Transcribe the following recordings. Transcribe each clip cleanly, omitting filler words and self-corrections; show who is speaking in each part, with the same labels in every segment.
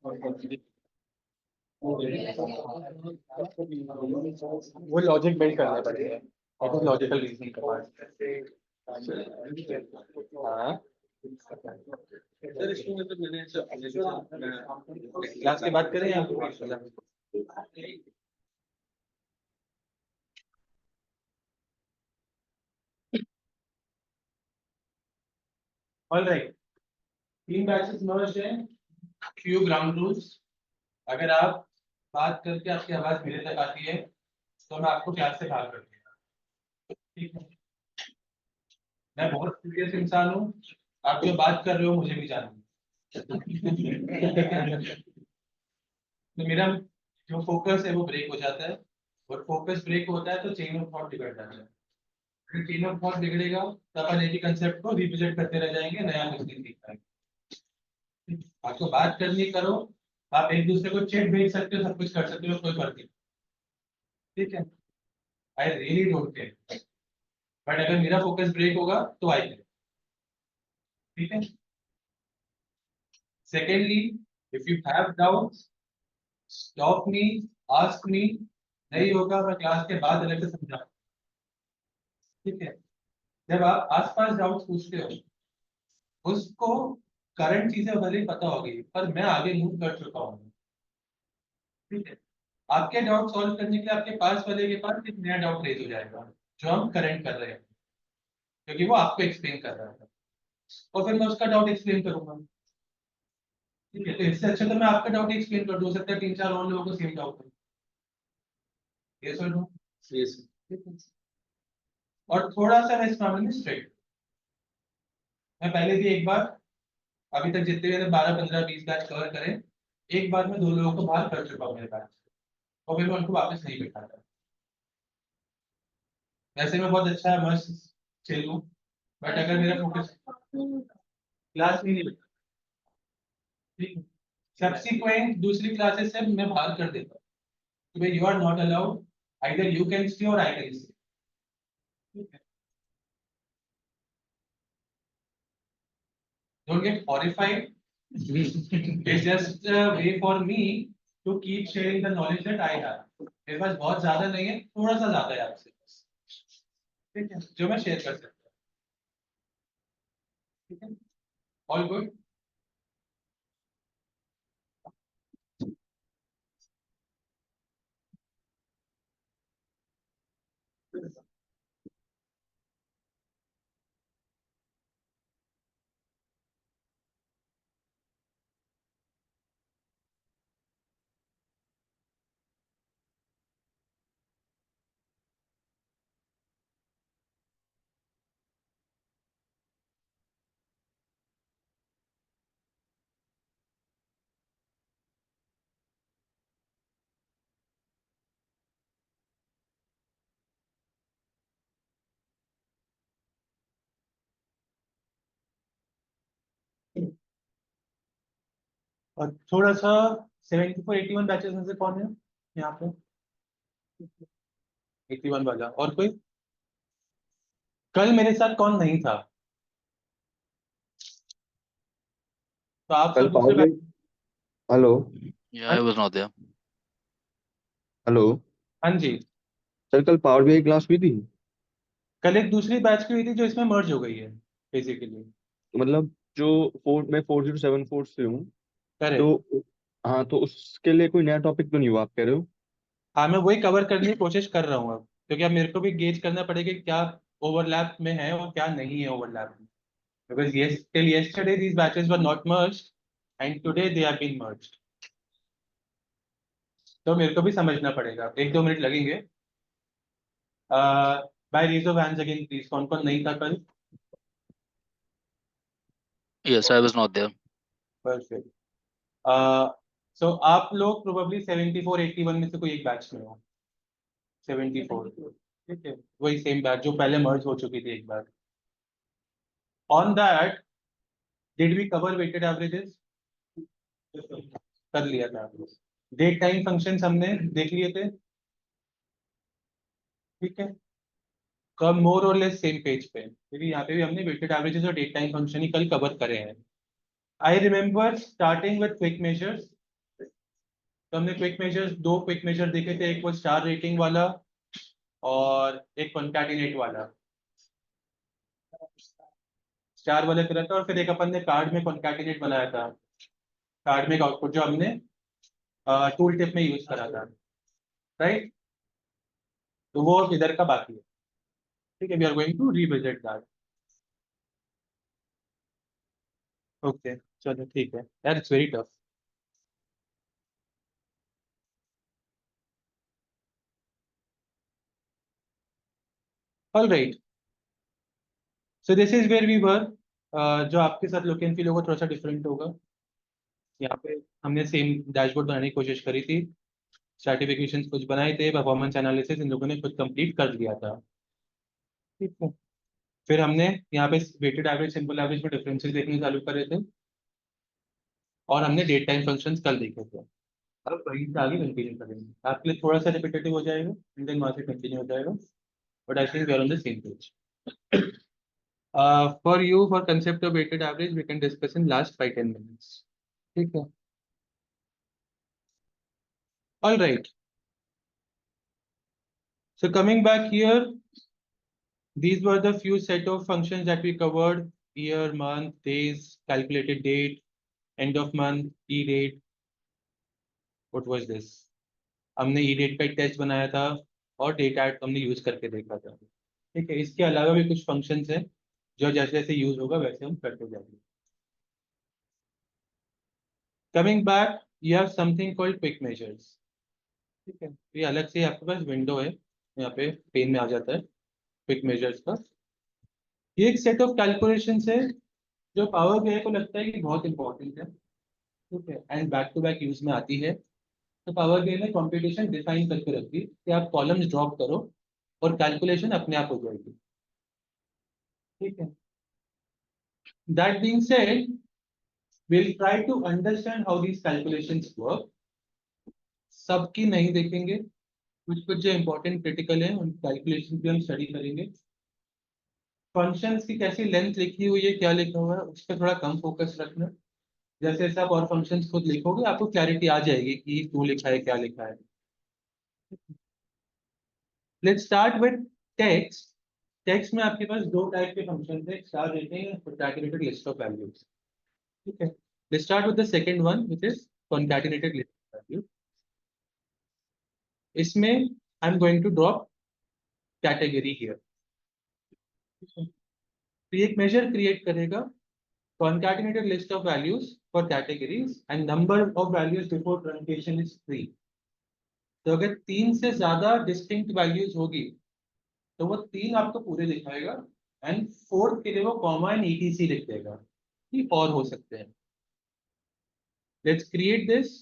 Speaker 1: वो logic build करना पड़ेगा, और लॉजिकल रीजनिंग का पार्ट। हाँ सर, इसमें मतलब मैंने क्लास की बात करें या ऑलराइट, 3 बैचेस मर्ज हैं। Few ground rules. अगर आप बात करके आपकी आवाज मेरे तक आती है तो मैं आपको क्लास से बाहर कर दूंगा, ठीक है? मैं बहुत सीरियस इंसान हूँ, आप जो बात कर रहे हो मुझे भी जानना है। तो मेरा जो फोकस है वो ब्रेक हो जाता है, और फोकस ब्रेक होता है तो चेन ऑफ थॉट बिगड़ जाता है। फिर चेन ऑफ थॉट बिगड़ेगा तो अपन एक ही कंसेप्ट को रिविजिट करते रह जाएंगे, नया कुछ नहीं सीख पाएंगे। आपको बात करनी करो, आप एक दूसरे को चेट भेज सकते हो, सब कुछ कर सकते हो, कोई फर्क नहीं, ठीक है? I really don't care, but अगर मेरा फोकस ब्रेक होगा तो आई केयर, ठीक है? Secondly, if you have doubts, stop me, ask me. नहीं होगा मैं क्लास के बाद अलग से समझाऊंगा, ठीक है? जब आप आसपास डाउट्स पूछते हो, उसको करंट चीजें भले ही पता होगी पर मैं आगे मूव कर चुका हूँ, ठीक है? आपके डाउट सॉल्व करने के लिए आपके पास वाले के पास एक नया डाउट रेज हो जाएगा जो हम करंट कर रहे हैं, क्योंकि वो आपको एक्सप्लेन कर रहा है, और फिर मैं उसका डाउट एक्सप्लेन करूंगा, ठीक है? तो इससे अच्छा तो मैं आपका डाउट एक्सप्लेन कर दूं, हो सकता है 3-4 और लोगों को सेम डाउट हो। यस और नो? यस। और थोड़ा सा मैं इस मामले में स्ट्रिक्ट, मैं पहले भी एक बार, अभी तक जितने मैंने 12, 15, 20 बैच कवर करें, एक बार मैं 2 लोगों को बाहर कर चुका हूँ मेरे बैच, और फिर मैं उनको वापस नहीं बिठाता। वैसे मैं बहुत अच्छा है, मस्त चिल हूँ, बट अगर मेरा फोकस क्लास में नहीं बिठा, ठीक है? सब्सिक्वेंट दूसरी क्लासेस से मैं बाहर कर देता हूँ कि भाई you are not allowed, either you can stay और आई कैन स्टे, ठीक है? Don't get horrified, it's just a way for me to keep sharing the knowledge that I have. मेरे पास बहुत ज्यादा नहीं है, थोड़ा सा ज्यादा है आपसे, ठीक है, जो मैं शेयर कर सकता हूँ, ठीक है? All good. और थोड़ा सा 74-81 बैचेस में से कौन है यहाँ पे? 81 वाला, और कोई? कल मेरे साथ कौन नहीं था? तो आप
Speaker 2: कल
Speaker 1: सब
Speaker 2: पावर
Speaker 1: दूसरे
Speaker 2: भी।
Speaker 1: Batch.
Speaker 2: Hello.
Speaker 3: Yeah, I was not there.
Speaker 2: Hello.
Speaker 1: हाँ जी।
Speaker 2: सर कल पावर बीआई क्लास हुई थी।
Speaker 1: कल एक दूसरी बैच की हुई थी जो इसमें मर्ज हो गई है बेसिकली।
Speaker 2: तो मतलब जो मैं 4074 से हूँ।
Speaker 1: करेक्ट।
Speaker 2: तो हाँ, तो उसके लिए कोई नया टॉपिक तो नहीं हुआ आप कह रहे हो?
Speaker 1: हाँ, मैं वही कवर करने की कोशिश कर रहा हूँ अब, क्योंकि अब मेरे को भी गेज करना पड़ेगा कि क्या ओवरलैप में है और क्या नहीं है ओवरलैप में, because yes till yesterday these batches were not merged and today they have been merged। तो मेरे को भी समझना पड़ेगा, 1-2 मिनट लगेंगे। By raise of hands again please, कौन कौन नहीं था कल?
Speaker 3: Yes, I was not there.
Speaker 1: Perfect. So आप लोग प्रोबेबली 74-81 में से कोई एक बैच में हो। 74, ठीक है, वही सेम बैच जो पहले मर्ज हो चुकी थी एक बार। On that, did we cover weighted averages? कर लिया था। डेट टाइम फंक्शंस हमने देख लिए थे, ठीक है? कब मोर और लेस सेम पेज पे, क्योंकि यहाँ पे भी हमने वेटेड एवरेजेस और डेट टाइम फंक्शन ही कल कवर करे हैं। I remember starting with quick measures, तो हमने क्विक मेजर्स, दो क्विक मेजर देखे थे, एक वो स्टार रेटिंग वाला और एक कॉन्कैटिनेट वाला। स्टार वाले करा था और फिर एक अपन ने कार्ड में कॉन्कैटिनेट बनाया था, कार्ड में आउटपुट जो हमने टूल टिप में यूज करा था, राइट। तो वो इधर का बाकी है, ठीक है। We are going to revisit that. Okay, चलो ठीक है यार, it's very tough. All right, so this is where we were. जो आपके साथ लुक एंड फील होगा थोड़ा सा डिफरेंट होगा। यहाँ पे हमने सेम डैशबोर्ड बनाने की कोशिश करी थी, सर्टिफिकेशन कुछ बनाए थे, परफॉर्मेंस एनालिसिस इन लोगों ने खुद कंप्लीट कर दिया था, ठीक है। फिर हमने यहाँ पे वेटेड एवरेज, सिंपल एवरेज में डिफरेंसेस देखने चालू करे थे, और हमने डेट टाइम फंक्शंस कल देखे थे। अब वहीं से आगे कंटिन्यू करेंगे, आपके लिए थोड़ा सा रिपीटेटिव हो जाएगा, एंड देन वहाँ से कंटिन्यू हो जाएगा, but I think we are on the same page. For you, for concept of weighted average we can discuss in last 5-10 minutes, ठीक है। All right, so coming back here, these were the few set of functions that we covered: year, month, days, calculated date, end of month, e-date. What was this? हमने e-date का एक test बनाया था और date add हमने use करके देखा था, ठीक है। इसके अलावा भी कुछ फंक्शंस हैं जो जैसे जैसे यूज होगा वैसे हम करते जाएंगे। Coming back, you have something called quick measures, ठीक है। ये अलग से आपके पास विंडो है, यहाँ पे पेन में आ जाता है क्विक मेजर्स का। ये एक सेट ऑफ कैलकुलेशन है जो पावर बीआई को लगता है कि बहुत इंपॉर्टेंट है, ठीक है, and back to back use में आती है। तो पावर बीआई ने कंप्यूटेशन डिफाइन करके रखी कि आप कॉलम्स ड्रॉप करो और कैलकुलेशन अपने आप हो जाएगी, ठीक है। That being said, we'll try to understand how these calculations work. सबकी नहीं देखेंगे, कुछ कुछ जो इंपॉर्टेंट क्रिटिकल है उन कैलकुलेशन की हम स्टडी करेंगे। फंक्शंस की कैसी लेंथ लिखी हुई है, क्या लिखा हुआ है, उस पर थोड़ा कम फोकस रखना। जैसे जैसे आप और फंक्शंस खुद लिखोगे आपको क्लैरिटी आ जाएगी कि क्यों लिखा है, क्या लिखा है। Let's start with text. Text में आपके पास दो टाइप के फंक्शन है, स्टार रेटिंग और कॉन्कैटिनेटेड लिस्ट ऑफ वैल्यूज, ठीक है। Let's start with the second one which is concatenated list of values. इसमें I am going to drop category here, तो ये एक मेजर क्रिएट करेगा, concatenated list of values for categories and number of values before truncation is 3। तो अगर 3 से ज्यादा distinct values होगी तो वो 3 आपको पूरे दिखाएगा, एंड फोर्थ के लिए वो कॉमा एंड ईटीसी लिख देगा कि और हो सकते हैं। Let's create this.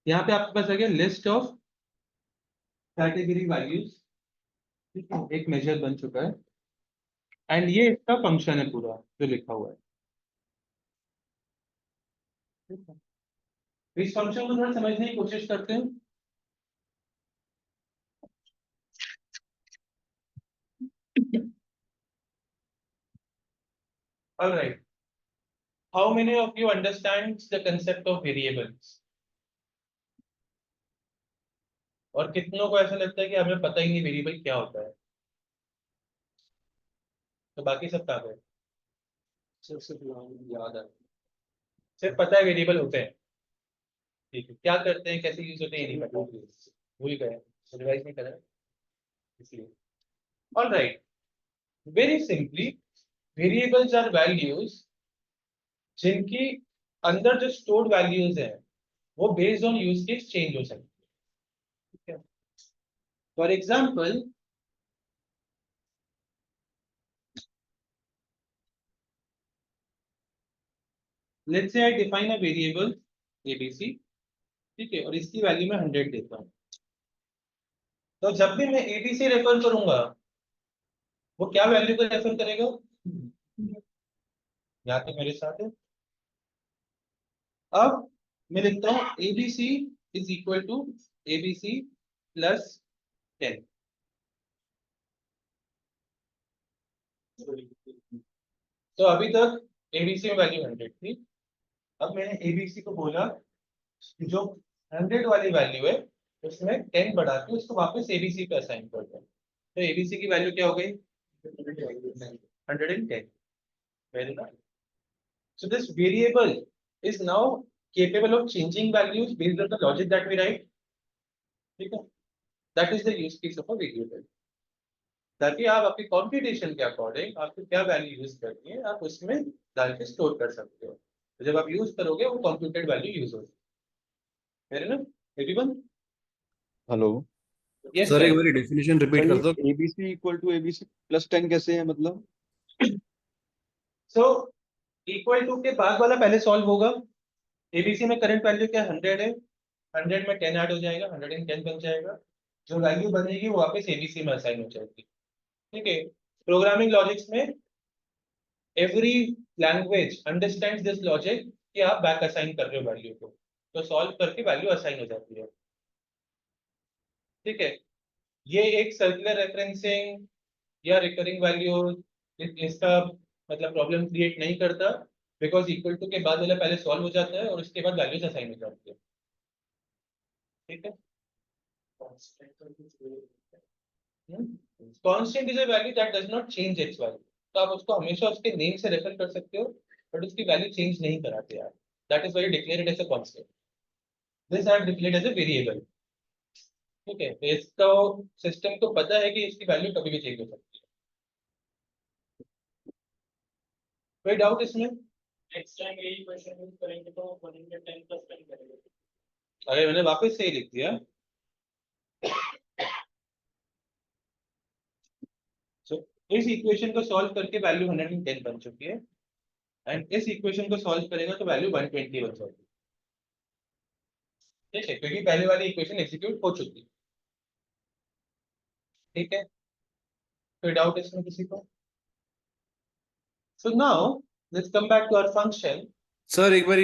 Speaker 1: यहाँ पे आपके पास आ गया लिस्ट ऑफ कैटेगरी वैल्यूज, ठीक है, एक मेजर बन चुका है, एंड ये इसका फंक्शन है पूरा जो लिखा हुआ है, ठीक है। इस फंक्शन को थोड़ा समझने की कोशिश करते हैं। All right. How many of you understands the concept of variables? और कितनों को ऐसा लगता है कि हमें पता ही नहीं वेरिएबल क्या होता है? तो बाकी सब कहाँ गए? सिर्फ याद है, सिर्फ पता है वेरिएबल होते हैं, ठीक है, क्या करते हैं, कैसे यूज होते हैं ये नहीं पता, भूल गए, रिवाइज नहीं करा इसलिए। All right, very simply, variables are values जिनकी अंदर जो स्टोर्ड वैल्यूज है वो based on use case change हो सकती है, ठीक है। For example, let's say I define a variable ABC, ठीक है, और इसकी वैल्यू मैं 100 देता हूँ। तो जब भी मैं एबीसी रेफर करूंगा वो क्या वैल्यू को रेफर करेगा? यहाँ पे मेरे साथ है। अब मैं लिखता हूँ ABC is equal to ABC plus 10। तो अभी तक एबीसी में वैल्यू 100 थी, अब मैंने एबीसी को बोला कि जो 100 वाली वैल्यू है उसमें 10 बढ़ा के उसको वापस एबीसी पे असाइन कर दो। तो एबीसी की वैल्यू क्या हो गई? 110. Very nice. So this variable is now capable of changing values based on the logic that we write. ठीक है? That is the use case of a variable. ताकि आप अपनी कंप्यूटेशन के अकॉर्डिंग आपको क्या वैल्यू यूज करनी है आप उसमें डाल के स्टोर कर सकते हो। तो जब आप यूज करोगे वो कंप्यूटेड वैल्यू यूज होगी। Fair enough? Everyone?
Speaker 2: Hello
Speaker 1: Yes,
Speaker 4: sir
Speaker 1: sir.
Speaker 4: एक बार डेफिनेशन
Speaker 2: सर
Speaker 4: रिपीट कर दो।
Speaker 2: ये ABC equal to ABC plus 10 कैसे है मतलब?
Speaker 1: So इक्वल टू के बाद वाला पहले सॉल्व होगा। एबीसी में करंट वैल्यू क्या 100 है, 100 में 10 ऐड हो जाएगा, 110 बन जाएगा। जो वैल्यू बनेगी वो वापस एबीसी में असाइन हो जाएगी। ठीक है? प्रोग्रामिंग लॉजिक्स में every language understands this logic कि आप बैक असाइन कर रहे हो वैल्यू को, तो सॉल्व करके वैल्यू असाइन हो जाती है। ठीक है? ये एक सर्कुलर रेफरेंसिंग या रिकरिंग वैल्यू इसका मतलब प्रॉब्लम क्रिएट नहीं करता, बिकॉज इक्वल टू के बाद वाला पहले सॉल्व हो जाता है और उसके बाद वैल्यूज असाइन हो जाती है। ठीक है? Constant is a value that does not change it's value. तो आप उसको हमेशा उसके नेम से रेफर कर सकते हो, बट उसकी वैल्यू चेंज नहीं कराते यार। That is why you declare it as a constant. This I have declared as a variable. ठीक है? तो इसका सिस्टम को पता है कि इसकी वैल्यू कभी भी चेंज हो सकती है। कोई डाउट इसमें?
Speaker 5: नेक्स्ट टाइम यही क्वेश्चन यूज करेंगे तो 110 प्लस 10 करेंगे।
Speaker 1: अरे मैंने वापस से ही लिख दिया। So, इस इक्वेशन को सॉल्व करके वैल्यू 110 बन चुकी है एंड इस इक्वेशन को सॉल्व करेगा तो वैल्यू 120 बन जाएगी। ठीक है? क्योंकि पहले वाली इक्वेशन एग्जीक्यूट हो चुकी है। ठीक है? कोई डाउट इसमें किसी को? So now let's come back to our function.
Speaker 4: Sir एक बार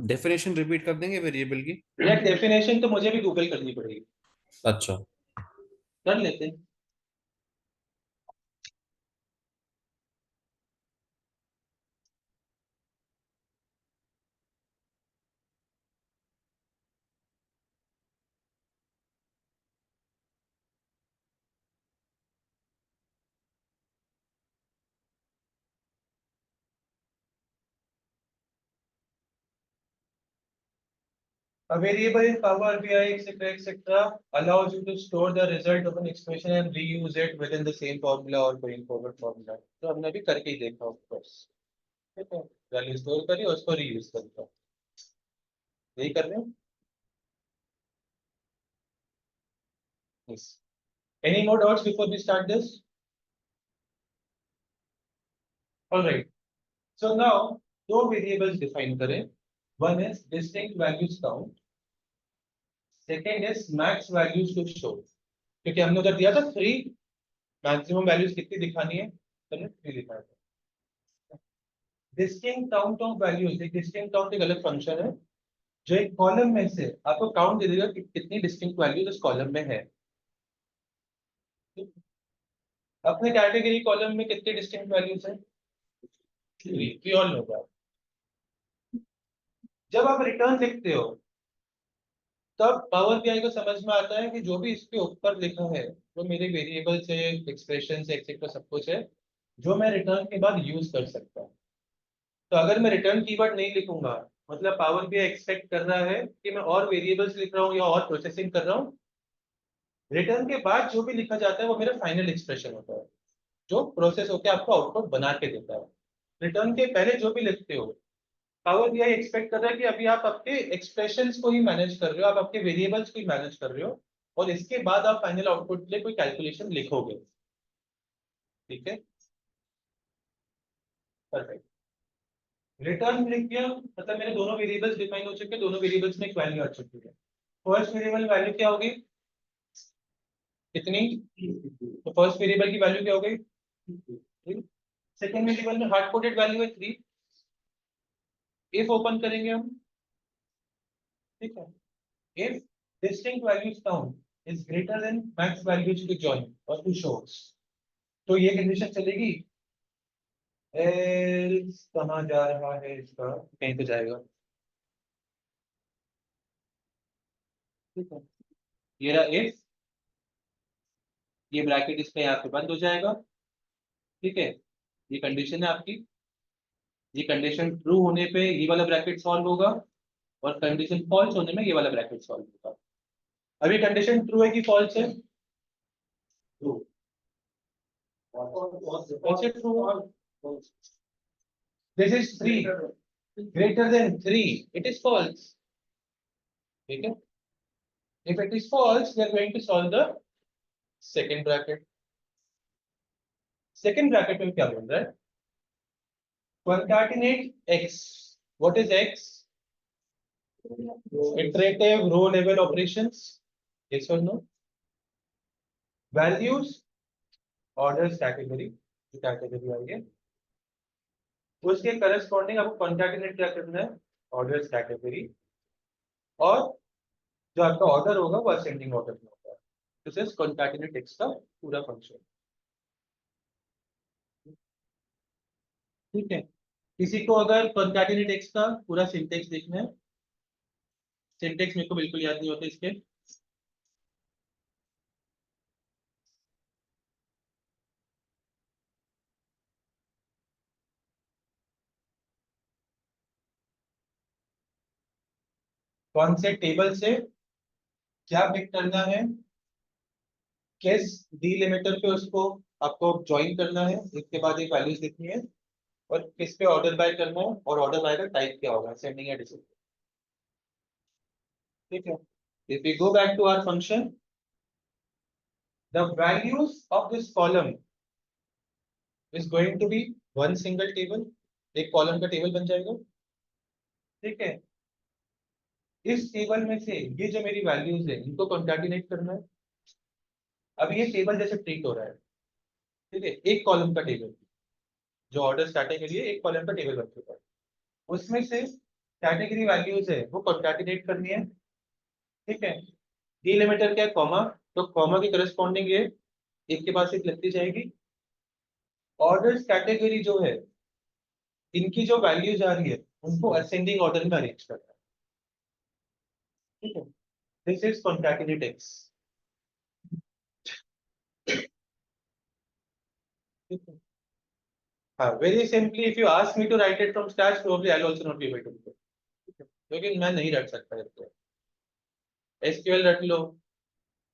Speaker 4: डेफिनेशन रिपीट कर देंगे वेरिएबल की।
Speaker 1: या डेफिनेशन तो मुझे भी गूगल करनी पड़ेगी।
Speaker 4: अच्छा
Speaker 1: कर लेते हैं। A variable in Power BI, etc., allows you to store the result of an expression and reuse it within the same formula or going forward formula. तो हमने अभी करके ही देखा ऑफ कोर्स। ठीक है? वैल्यू स्टोर करी और उसको रीयूज करता। यही कर रहे हैं? Yes. Any more doubts before we start this? All right. So now दो variables define करें. One is distinct values count. Second is max values to show. क्योंकि हमने उधर दिया था 3 मैक्सिमम वैल्यूज कितनी दिखानी है, तो हमने 3 दिखाया था। डिस्टिंक्ट काउंट ऑफ वैल्यूज, एक डिस्टिंक्ट काउंट एक अलग फंक्शन है जो एक कॉलम में से आपको काउंट दे देगा कि कितनी डिस्टिंक्ट वैल्यूज उस कॉलम में है। अपने कैटेगरी कॉलम में कितनी डिस्टिंक्ट वैल्यूज है? 3, वी ऑल नो दैट। जब आप रिटर्न लिखते हो तब पावर बीआई को समझ में आता है कि जो भी इसके ऊपर लिखा है वो मेरे वेरिएबल्स है, एक्सप्रेशन है, एक्सेट्रा सब कुछ है जो मैं रिटर्न के बाद यूज कर सकता हूँ। तो अगर मैं रिटर्न कीवर्ड नहीं लिखूंगा मतलब पावर बीआई एक्सपेक्ट कर रहा है कि मैं और वेरिएबल्स लिख रहा हूँ या और प्रोसेसिंग कर रहा हूँ। रिटर्न के बाद जो भी लिखा जाता है वो मेरा फाइनल एक्सप्रेशन होता है जो प्रोसेस होकर आपको आउटपुट बना के देता है। रिटर्न के पहले जो भी लिखते हो पावर बीआई एक्सपेक्ट कर रहा है कि अभी आप आपके एक्सप्रेशंस को ही मैनेज कर रहे हो, आप आपके वेरिएबल्स को ही मैनेज कर रहे हो और इसके बाद आप फाइनल आउटपुट के लिए कोई कैलकुलेशन लिखोगे। ठीक है? परफेक्ट। रिटर्न लिख दिया मतलब मेरे दोनों वेरिएबल्स डिफाइन हो चुके हैं, दोनों वेरिएबल्स में एक वैल्यू आ चुकी है। फर्स्ट वेरिएबल वैल्यू क्या होगी? कितनी? तो फर्स्ट वेरिएबल की वैल्यू क्या हो गई? 3। सेकंड वेरिएबल में हार्ड कोडेड वैल्यू है 3। इफ ओपन करेंगे हम, ठीक है, if distinct values count is greater than max values to join or to show, तो ये कंडीशन चलेगी एल्स कहाँ जा रहा है इसका, कहीं तो जाएगा। ठीक है, ये रहा इफ, ये ब्रैकेट इसका यहाँ पे बंद हो जाएगा। ठीक है, ये कंडीशन है आपकी, ये कंडीशन ट्रू होने पे ये वाला ब्रैकेट सॉल्व होगा, और कंडीशन फॉल्स होने में ये वाला ब्रैकेट सॉल्व होगा। अभी कंडीशन ट्रू है कि फॉल्स है? ट्रू। कैसे true? This is 3 greater than 3, it is false. ठीक है, if it is false we are going to solve the second bracket. Second bracket में क्या बोल रहा है? concatenate x, what is x? Iterative row level operations, yes or no? Values, orders category, category आई है, उसके करस्पॉन्डिंग आपको concatenate क्या करना है? ऑर्डर्स कैटेगरी, और जो आपका ऑर्डर होगा वो असेंडिंग ऑर्डर में होगा। दिस इज concatenate x का पूरा फंक्शन। ठीक है, किसी को अगर concatenate x का पूरा सिंटेक्स देखना है, सिंटेक्स मेरे को बिल्कुल याद नहीं होता इसके, कौन से टेबल से क्या पिक करना है, किस डिलिमिटर पे उसको आपको ज्वाइन करना है, इसके बाद एक वैल्यूज लिखनी है, और किस पे ऑर्डर बाय करना है, और ऑर्डर बाय का टाइप क्या होगा, सेंडिंग या रिसीविंग। ठीक है, if we go back to our function, the values of this column is going to be one single table, एक कॉलम का टेबल बन जाएगा। ठीक है, इस टेबल में से ये जो मेरी वैल्यूज है इनको कंकैटिनेट करना है। अब ये टेबल जैसे ट्रीट हो रहा है, ठीक है, एक कॉलम का टेबल, जो ऑर्डर्स कैटेगरी है एक कॉलम का टेबल बन चुका है, उसमें से कैटेगरी वैल्यूज है वो कंकैटिनेट करनी है। ठीक है, डिलिमिटर क्या है, कॉमा, तो कॉमा के करस्पॉन्डिंग ये एक के बाद एक लगती जाएगी। ऑर्डर्स कैटेगरी जो है, इनकी जो वैल्यूज आ रही है उनको असेंडिंग ऑर्डर में अरेंज करना है। ठीक है, दिस इज concatenate x। हाँ, very simply if you ask me to write it from scratch probably I will also not be able to do it, क्योंकि मैं नहीं रट सकता इसको। एसक्यूएल रट लो,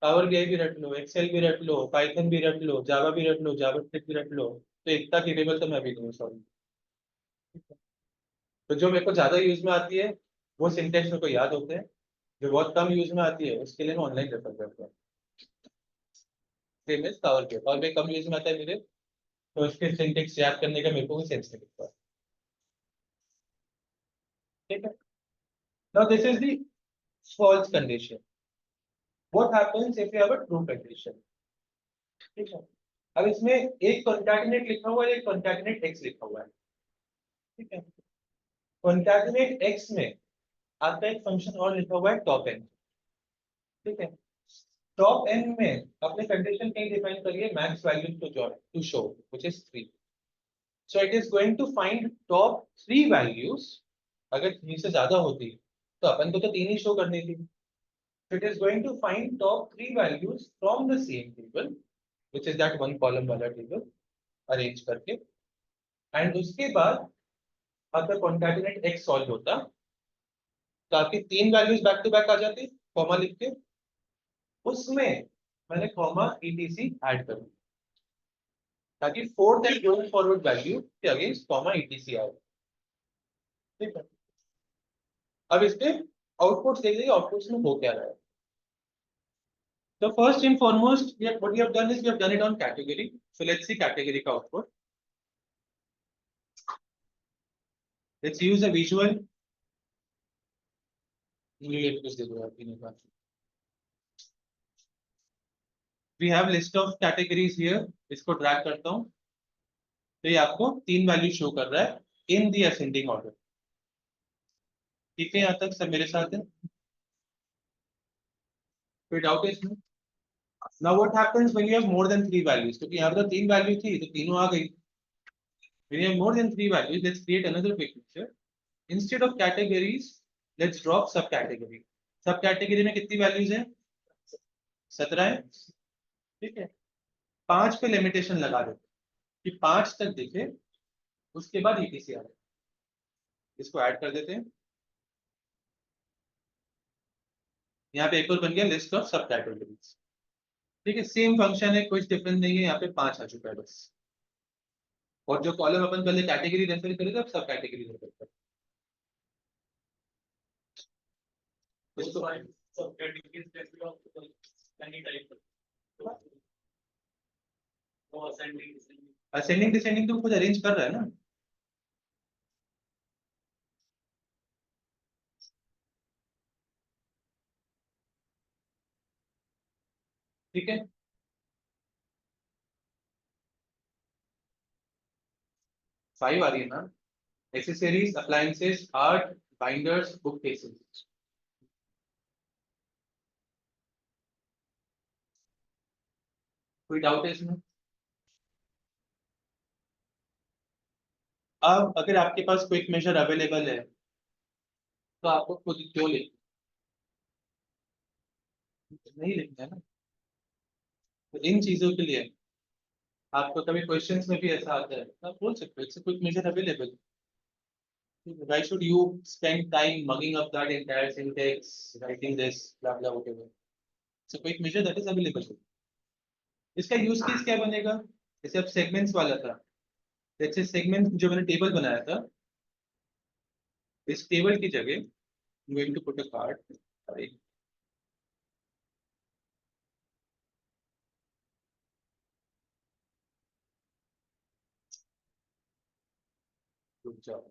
Speaker 1: पावर बीआई भी रट लो, एक्सेल भी रट लो, पाइथन भी रट लो, जावा भी रट लो, जावास्क्रिप्ट भी रट लो, तो इतना केपेबल तो मैं भी नहीं, सॉरी। तो जो मेरे को ज्यादा यूज में आती है वो सिंटेक्स मेरे को याद होते हैं, जो बहुत कम यूज में आती है उसके लिए मैं ऑनलाइन रेफर करता हूँ। Same is power BI come use में आता है मेरे, तो उसके सिंटेक्स याद करने का मेरे को भी सेंस नहीं दिखता। ठीक है, now this is the false condition. What happens if you have a true condition? ठीक है, अब इसमें एक concatenate लिखा हुआ है, एक concatenate x लिखा हुआ है। ठीक है, concatenate x में आपका एक फंक्शन और लिखा हुआ है top n। ठीक है, top n में अपने कंडीशन कहीं डिफाइन करिए, max value to show which is 3, so it is going to find top 3 values। अगर 3 से ज्यादा होती तो अपन को तो 3 ही शो करनी थी। So it is going to find top 3 values from the same table, which is that one column वाला table, arrange करके, and उसके बाद अगर concatenate x solve होता तो आपकी 3 values बैक टू बैक आ जाती, कॉमा लिख के, उसमें मैंने कॉमा etc ऐड कर दिया ताकि fourth and going forward value के अगेंस्ट कॉमा etc आए। ठीक है, अब इसके आउटपुट्स देख लीजिए, आउटपुट्स में हो क्या रहा है। So first and foremost, what we have done is we have done it on category. So let's see category का output. Let's use a visual. We have list of categories here. इसको drag करता हूँ, तो ये आपको 3 value show कर रहा है इन दी असेंडिंग ऑर्डर। ठीक है, यहाँ तक सब मेरे साथ है, कोई डाउट है इसमें? Now what happens when you have more than 3 values? क्योंकि यहाँ पर तो 3 वैल्यू थी तो तीनों आ गई, When you have more than 3 values, let's create another quick picture. Instead of categories, let's drop subcategory. Subcategory में कितनी values हैं? 17 है, ठीक है। 5 पे लिमिटेशन लगा दो कि 5 तक दिखे, उसके बाद ETC आ जाए। इसको ऐड कर देते हैं। यहाँ पे एक और बन गया लिस्ट ऑफ सब कैटेगरीज, ठीक है। सेम फंक्शन है, कुछ डिफरेंस नहीं है, यहाँ पे 5 आ चुका है बस। और जो कॉलम अपन पहले कैटेगरी रेफर करे थे, अब सब कैटेगरी रेफर कर।
Speaker 5: So find subcategories that belong to any type. No ascending, descending.
Speaker 1: Ascending descending तो खुद अरेंज कर रहा है ना। ठीक है, 5 आ रही है ना। Accessories, appliances, art, binders, book cases. कोई डाउट है इसमें? अब अगर आपके पास क्विक मेजर अवेलेबल है तो आपको खुद क्यों लिखना, नहीं लिखना है ना। तो इन चीजों के लिए आपको कभी क्वेश्चंस में भी ऐसा आता है, आप बोल सकते हो it's quick measure available. Why should you spend time mugging up that entire syntax, writing this, blah blah whatever? So quick measure that is available. इसका यूज केस क्या बनेगा? जैसे अब सेगमेंट्स वाला था, जैसे सेगमेंट जो मैंने टेबल बनाया था, इस टेबल की जगह going to put a card. रुक जाओ,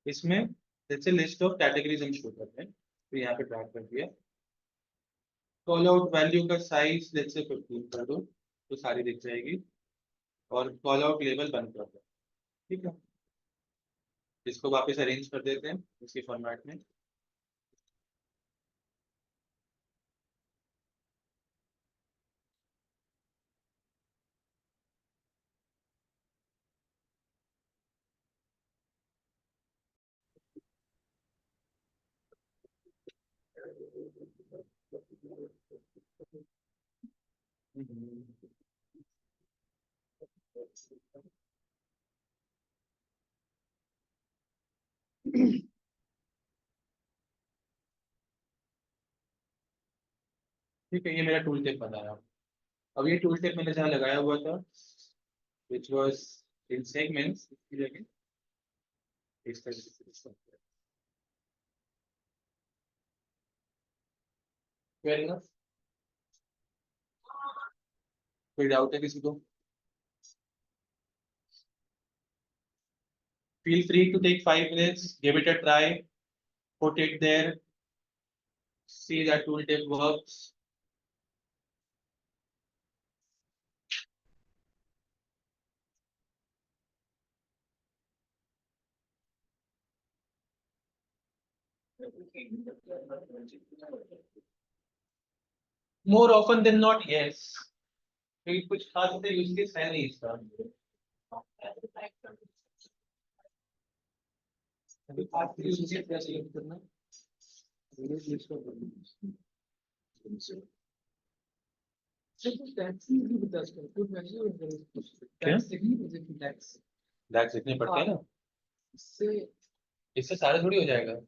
Speaker 1: इसमें जैसे लिस्ट ऑफ कैटेगरीज हम शो करते हैं, तो यहाँ पे ड्रैग कर दिया। कॉल आउट वैल्यू का साइज लेट्स से 15 कर दो, तो सारी दिख जाएगी। और कॉल आउट लेवल बंद कर दो, ठीक है। इसको वापस अरेंज कर देते हैं उसी फॉर्मेट में। ठीक है, ये मेरा टूल टिप बनाया। अब ये टूल टिप मैंने जहाँ लगाया हुआ था, which was in segments, इसकी जगह इस तरह से इसको fair enough? कोई डाउट है किसी को? Feel free to take 5 minutes, give it a try, put it there, see that tool tip works. More often than not, yes. क्योंकि कुछ खास ऐसे यूज केस है नहीं इसका। अभी खास यूज केस कैसे यूज करना? टैक्स इतने पड़ते हैं ना, इससे सारे थोड़ी हो जाएगा।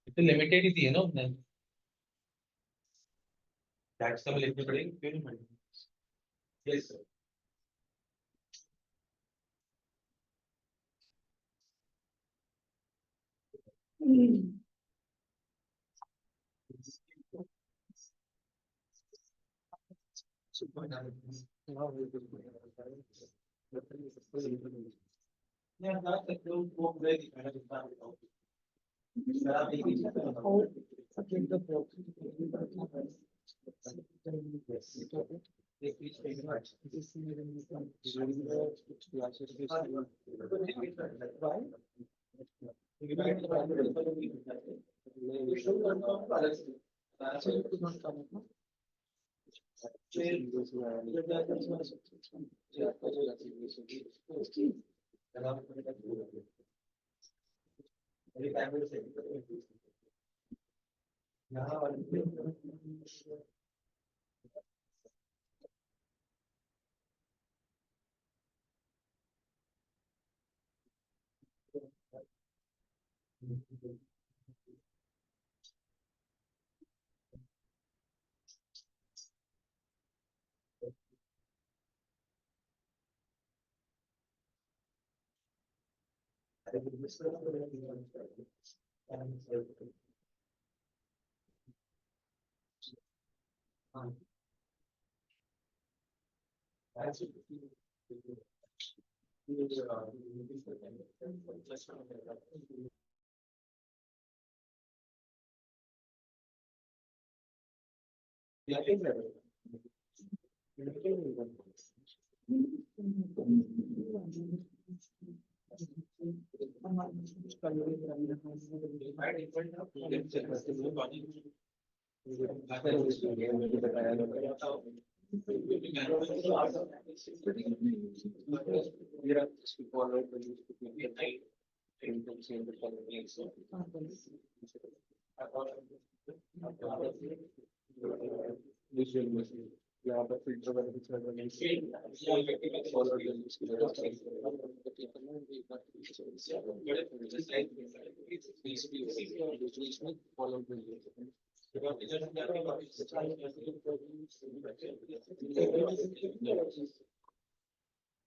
Speaker 1: इतने लिमिटेड ही दिए ना उसने। टैक्स तो हमें लिखने पड़ेंगे, क्यों नहीं पड़ेंगे? Yes sir.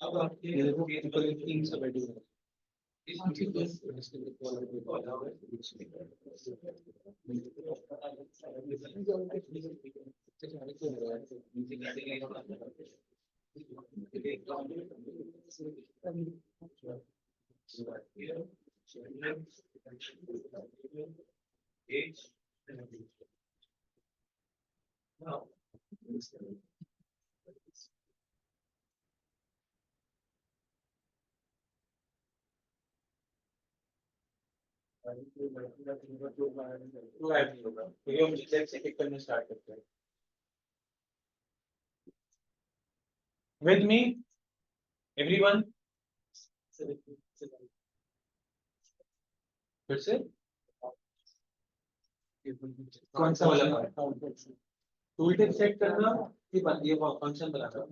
Speaker 1: अब आपके तीन सब with me everyone फिर से कौन सा वाला टूल टिप सेट करना कि ये फंक्शन बनाना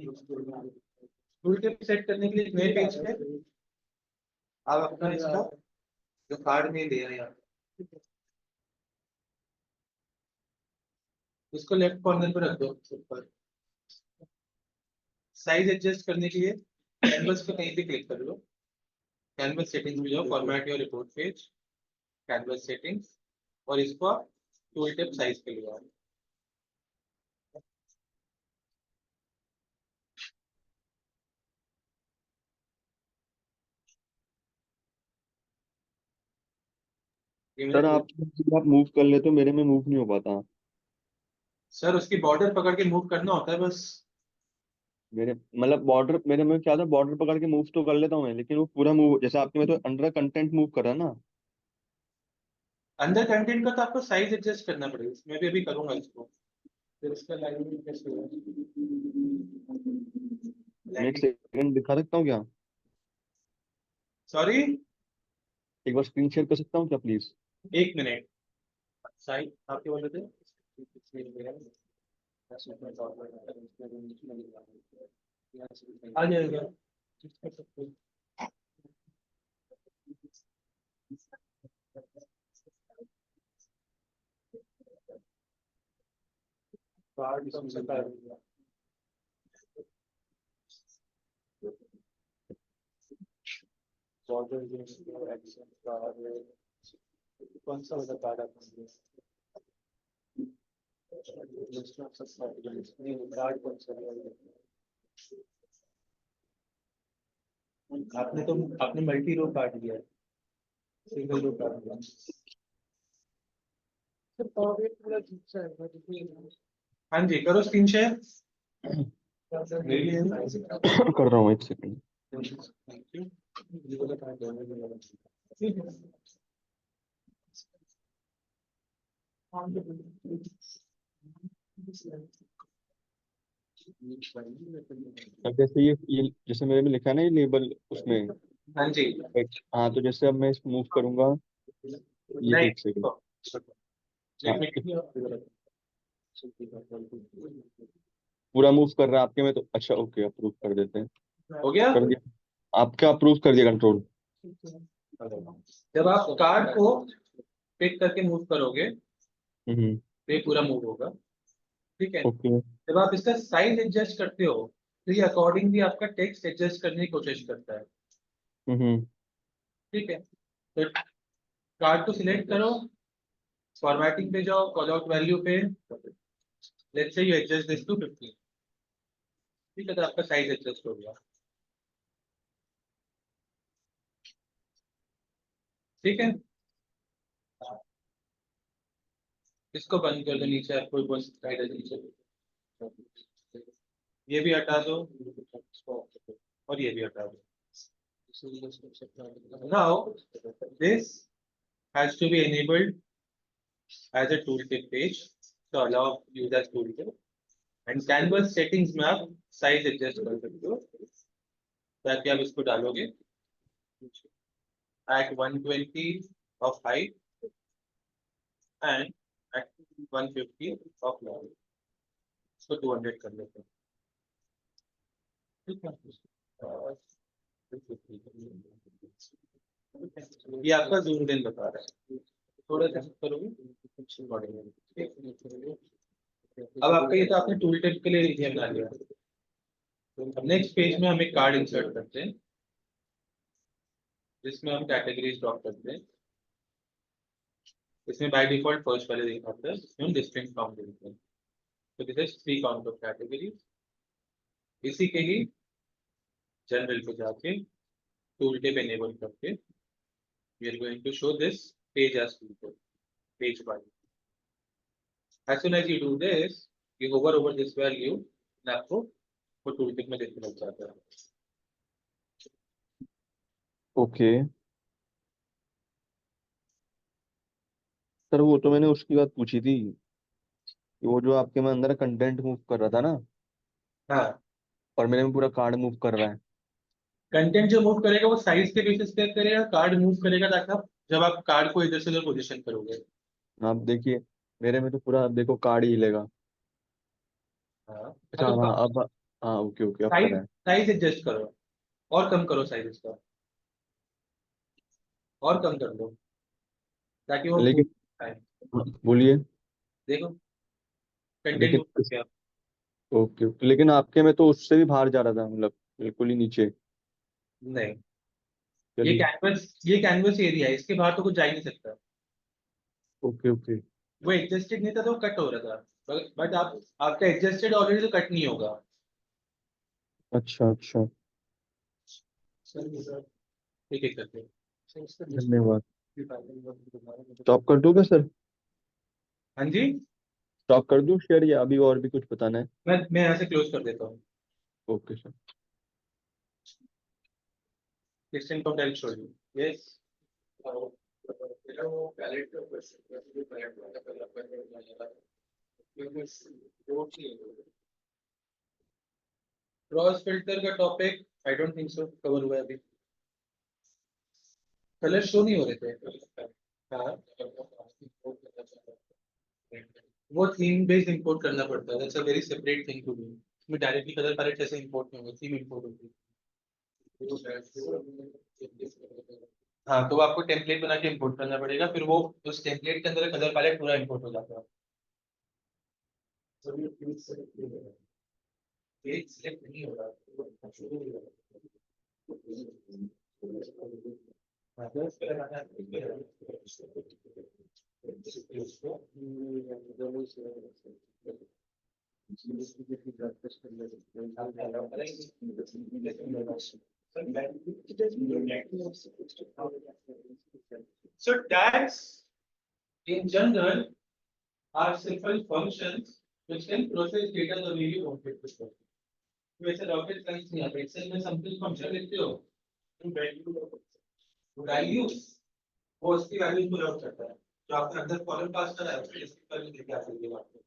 Speaker 1: टूल टिप सेट करने के लिए नए पेज पे आप अपना इसका जो कार्ड में दे रहे हैं इसको लेफ्ट कॉर्नर पे रख दो ऊपर साइज एडजस्ट करने के लिए कैनवस पे कहीं भी क्लिक कर लो कैनवस सेटिंग्स में जाओ format your report page canvas settings और इसको टूल टिप साइज पे ले आओ
Speaker 2: सर आप मूव कर ले तो मेरे में मूव नहीं हो पाता।
Speaker 1: सर उसकी बॉर्डर पकड़ के मूव करना होता है बस
Speaker 2: मेरे मतलब बॉर्डर मेरे में क्या था, बॉर्डर पकड़ के मूव तो कर लेता हूँ मैं, लेकिन वो पूरा मूव जैसे आपके में तो अंडर कंटेंट मूव कर रहा है ना।
Speaker 1: अंदर कंटेंट का तो आपको साइज एडजस्ट करना पड़ेगा मैं भी अभी करूंगा इसको फिर इसका लाइन कैसे
Speaker 2: मैं एक सेकंड दिखा सकता हूँ क्या?
Speaker 1: सॉरी
Speaker 2: एक बार स्क्रीन शेयर कर सकता हूँ क्या प्लीज?
Speaker 1: एक मिनट साइज आपके बोले थे आ जाएगा कार्ड कौन सा कार्ड कौन सा वाला कार्ड आपने कार्ड कौन सा आपने मल्टी रो कार्ड दिया है सिंगल रो कार्ड दिया हाँ जी करो स्क्रीन शेयर
Speaker 2: कर रहा हूँ एक सेकंड।
Speaker 1: थैंक यू
Speaker 2: अब जैसे ये जैसे मेरे में लिखा है ना ये लेबल उसमें
Speaker 1: हाँ जी,
Speaker 2: हाँ, तो जैसे अब मैं इसको मूव करूंगा, ये
Speaker 1: नहीं
Speaker 2: एक सेकंड। हाँ, पूरा मूव कर रहा है आपके में, तो अच्छा ओके, अप्रूव कर देते हैं।
Speaker 1: हो गया।
Speaker 2: कर दिया, आपका अप्रूव कर दिया कंट्रोल।
Speaker 1: जब आप कार्ड को पिक करके मूव करोगे
Speaker 2: हम्म।
Speaker 1: तो ये पूरा मूव होगा, ठीक है।
Speaker 2: ओके।
Speaker 1: जब आप इसका साइज एडजस्ट करते हो तो ये अकॉर्डिंगली आपका टेक्स्ट एडजस्ट करने की कोशिश करता है,
Speaker 2: हम्म।
Speaker 1: ठीक है। तो कार्ड को सिलेक्ट करो, फॉर्मेटिंग पे जाओ, कॉल आउट वैल्यू पे, let's say you adjust this to 50, ठीक है, तो आपका साइज एडजस्ट हो गया, ठीक है। इसको बंद कर दो, नीचे आपको बस साइड है नीचे, ये भी हटा दो और ये भी हटा दो। Now this has to be enabled as a tooltip page to allow user tooltip, and canvas settings में आप size adjust कर सकते हो ताकि आप इसको डालोगे at 120 of height and at 150 of long, इसको 200 कर लेते हैं, ठीक है। ये आपका जूम इन बता रहा है, थोड़ा सा करोगे। अब आपका ये तो आपने टूल टिप के लिए एरिया बना लिया। नेक्स्ट पेज में हम एक कार्ड इंसर्ट करते हैं जिसमें हम कैटेगरीज ड्रॉप करते हैं। इसमें बाय डिफॉल्ट फर्स्ट वाले दिखाता है, इसमें हम डिस्टिंक्ट काउंट देते हैं। तो this is 3 count of categories. इसी के ही जनरल पे जाके टूल टिप एनेबल करके we are going to show this page as tool tip, page 1। As soon as you do this, you hover over this value, and आपको वो tooltip में देखने लग जाता है।
Speaker 2: ओके सर, वो तो मैंने उसकी बात पूछी थी कि वो जो आपके में अंदर कंटेंट मूव कर रहा था ना,
Speaker 1: हाँ,
Speaker 2: और मेरे में पूरा कार्ड मूव कर रहा है।
Speaker 1: कंटेंट जो मूव करेगा वो साइज के बेसिस पे करेगा, कार्ड मूव करेगा ताकि आप जब आप कार्ड को इधर से उधर पोजीशन करोगे।
Speaker 2: आप देखिए, मेरे में तो पूरा, आप देखो कार्ड ही हिलेगा।
Speaker 1: हाँ,
Speaker 2: अच्छा हाँ, अब हाँ ओके ओके, अब कर
Speaker 1: साइज
Speaker 2: रहा है।
Speaker 1: साइज एडजस्ट करो और कम करो साइज इसका, और कम कर दो ताकि वो
Speaker 2: लेकिन
Speaker 1: आए।
Speaker 2: बोलिए।
Speaker 1: देखो कंटेंट
Speaker 2: लेकिन
Speaker 1: मूव कर गया।
Speaker 2: ओके ओके, लेकिन आपके में तो उससे भी बाहर जा रहा था, मतलब बिल्कुल ही नीचे।
Speaker 1: नहीं,
Speaker 2: चलिए।
Speaker 1: ये कैनवस एरिया है, इसके बाहर तो कुछ जा ही नहीं सकता।
Speaker 2: Okay okay.
Speaker 1: वो एडजस्टेड नहीं था तो कट हो रहा था, बट आप आपका एडजस्टेड ऑलरेडी तो कट नहीं होगा।
Speaker 2: अच्छा अच्छा,
Speaker 1: ठीक है, करते हैं।
Speaker 2: धन्यवाद। स्टॉप कर दूँ क्या सर?
Speaker 1: हाँ जी,
Speaker 2: स्टॉप कर दूँ शेयर, या अभी और भी कुछ बताना है?
Speaker 1: मैं यहाँ से क्लोज कर देता हूँ।
Speaker 2: Okay sir.
Speaker 1: Distant count I'll show you. Yes. Cross filter का topic I don't think so cover हुआ है अभी। कलर शो नहीं हो रहे थे। हाँ, वो थीम बेस्ड इंपोर्ट करना पड़ता है, that's a very separate thing to do. इसमें डायरेक्टली कलर पैलेट ऐसे इंपोर्ट नहीं होगा, थीम इंपोर्ट होगी। हाँ, तो वो आपको टेम्पलेट बना के इंपोर्ट करना पड़ेगा, फिर वो उस टेम्पलेट के अंदर कलर पैलेट पूरा इंपोर्ट हो जाता है। पेज सिलेक्ट नहीं हो रहा। So tags in general are simple functions which can process data the way you want it to process. वैसे रॉकेट साइंस नहीं आता, एक्सेल में सिंपल फंक्शन लिखते हो, वैल्यू वो उसकी वैल्यू पुट आउट करता है। जो आपके अंदर कॉलम पास करा है उसके लिस्ट पर लेके आ जाइए आपको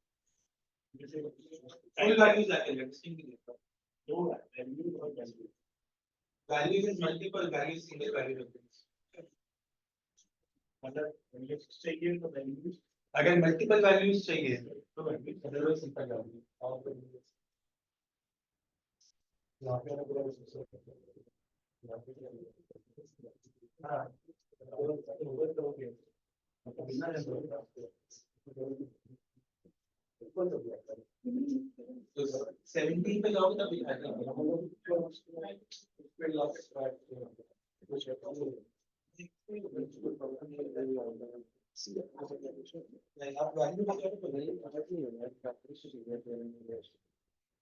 Speaker 1: फुल वैल्यूज आके लिस्टिंग की देखो दो वैल्यू और value is multiple value single value मतलब चाहिए तो वैल्यू अगर मल्टीपल वैल्यूज चाहिए तो वैल्यू अदरवाइज सिंपल वैल्यू और यहाँ पे हाँ 17 पे जाओगे तब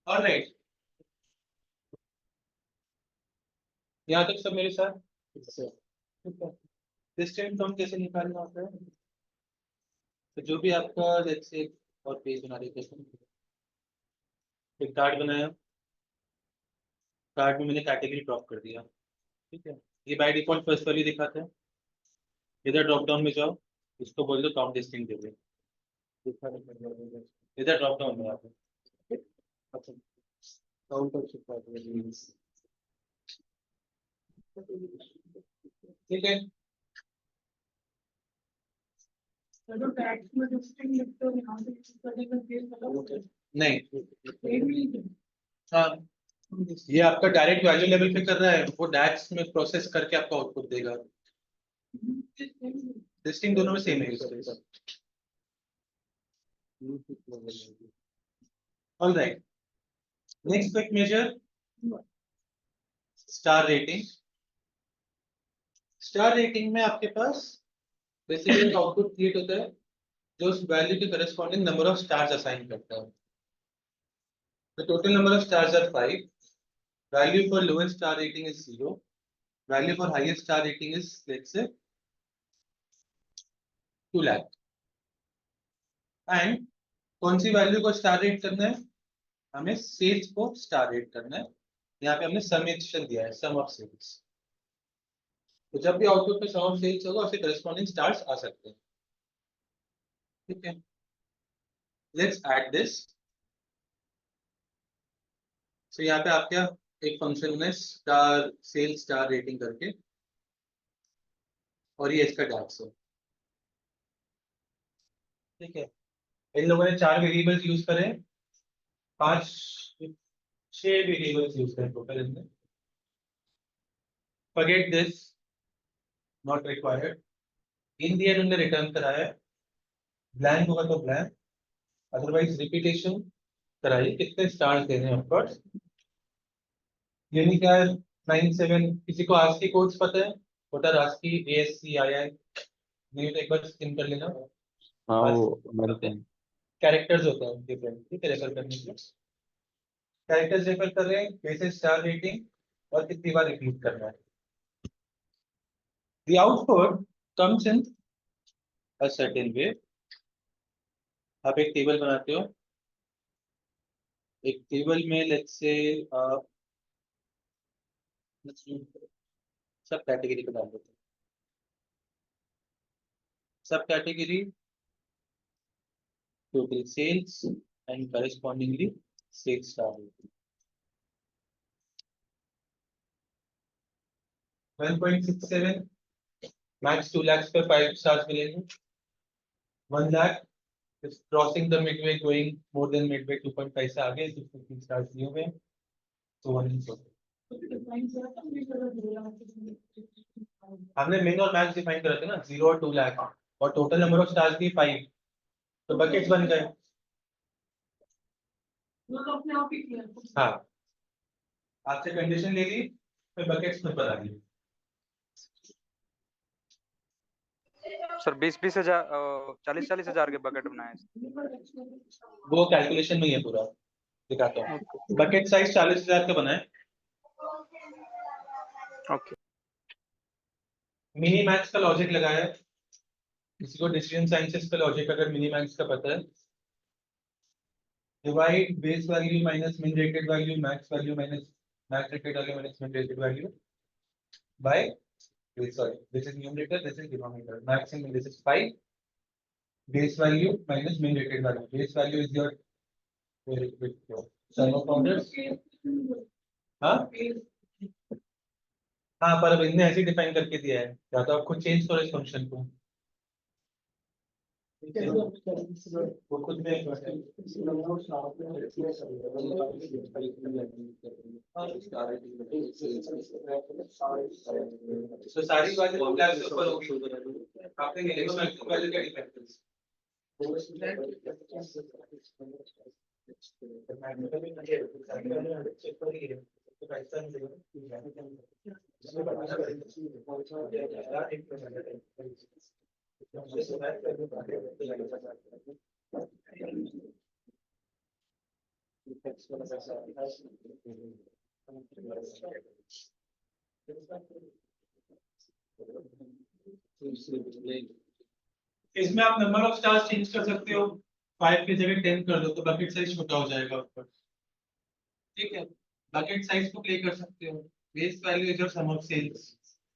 Speaker 1: ऑलराइट यहाँ तक सब मेरे साथ डिस्टेंस हम कैसे निकालना होता है तो जो भी आपका जैसे और पेज बना देते हैं एक कार्ड बनाया कार्ड में मैंने कैटेगरी ड्रॉप कर दिया ठीक है ये बाय डिफॉल्ट फर्स्ट वैल्यू दिखाता है इधर ड्रॉप डाउन में जाओ इसको बोल दो टॉप डिस्टिंग दे दे इधर ड्रॉप डाउन में आप ठीक है नहीं हाँ ये आपका डायरेक्ट वैल्यू लेवल पे कर रहा है वो डैक्स में प्रोसेस करके आपको आउटपुट देगा लिस्टिंग दोनों में सेम है alright next quick measure star rating में आपके पास बेसिकली आउटपुट क्रिएट होता है जो उस वैल्यू के corresponding number of stars assign करता है The total number of stars are 5. Value for lowest star rating is 0. Value for highest star rating is, let's say, 2 lakh. And कौन सी value को star rate करना है हमें sales को star rate करना है यहाँ पे हमने समेशन दिया है सम ऑफ सेल्स तो जब भी आउटपुट में सम ऑफ सेल्स होगा उसके करस्पॉन्डिंग स्टार्स आ सकते हैं ठीक है लेट्स ऐड दिस तो यहाँ पे आप क्या एक फंक्शन में स्टार सेल्स स्टार रेटिंग करके और ये इसका डैक्स है ठीक है इन लोगों ने 4 वेरिएबल्स यूज करे 6 वेरिएबल्स यूज करें टोटल इनमें forget this not required in the and उन्होंने रिटर्न कराया ब्लैंक होगा तो ब्लैंक अदरवाइज रिपीटेशन कराइए कितने स्टार्स देने हैं ऑफकोर्स यूनिकैर 97 किसी को आस्की कोड्स पता है व्हाट आर आस्की ASCII नहीं तो एक बार स्किम कर लेना
Speaker 2: हाँ वो मेरे को
Speaker 1: कैरेक्टर्स होते हैं डिफरेंट ठीक है रेफर करने के कैरेक्टर्स रेफर कर रहे हैं बेसिस स्टार रेटिंग और कितनी बार रिपीट करना है the output comes in a certain way आप एक टेबल बनाते हो एक टेबल में लेट्स से सब कैटेगरी को डाल देते हैं सब category total sales and correspondingly sales star rating 1.67 max 2 lakhs per 5 stars मिलेंगे 1 lakh is crossing the midway going more than midway 2.5 से आगे 15 stars दिए हुए हैं तो 1 is हमने मिन और मैक्स डिफाइन करे थे ना 0 और 2 लाख और टोटल नंबर ऑफ स्टार्स की 5 तो बकेट्स बन गए हाँ आपसे कंडीशन ले ली फिर बकेट्स खुद बना ली
Speaker 6: सर 20-20 हजार 40-40 हजार के बकेट बनाए
Speaker 1: वो कैलकुलेशन में ही है पूरा दिखाता हूँ बकेट साइज 40,000 का बना है
Speaker 6: ओके
Speaker 1: मिनी मैक्स का लॉजिक लगाया है किसी को डिसीजन साइंसेस का लॉजिक अगर मिनी मैक्स का पता है divide base value minus min rated value max value minus max rated value minus min rated value by sorry this is numerator this is denominator max and min this is 5 base value minus mean weighted value. Base value is your sum of orders. हाँ हाँ, पर अब इनने ऐसे define करके दिया है, या तो आप खुद चेंज करो इस फंक्शन को। वो खुद में तो सारी बातें क्लास के ऊपर होगी। आपने नेक्स्ट वैल्यू क्या डिफाइन इसमें आप नंबर ऑफ स्टार्स चेंज कर सकते हो, 5 की जगह 10 कर दो तो बकेट साइज छोटा हो जाएगा ऊपर। ठीक है, बकेट साइज को प्ले कर सकते हो। Base value is your sum of sales,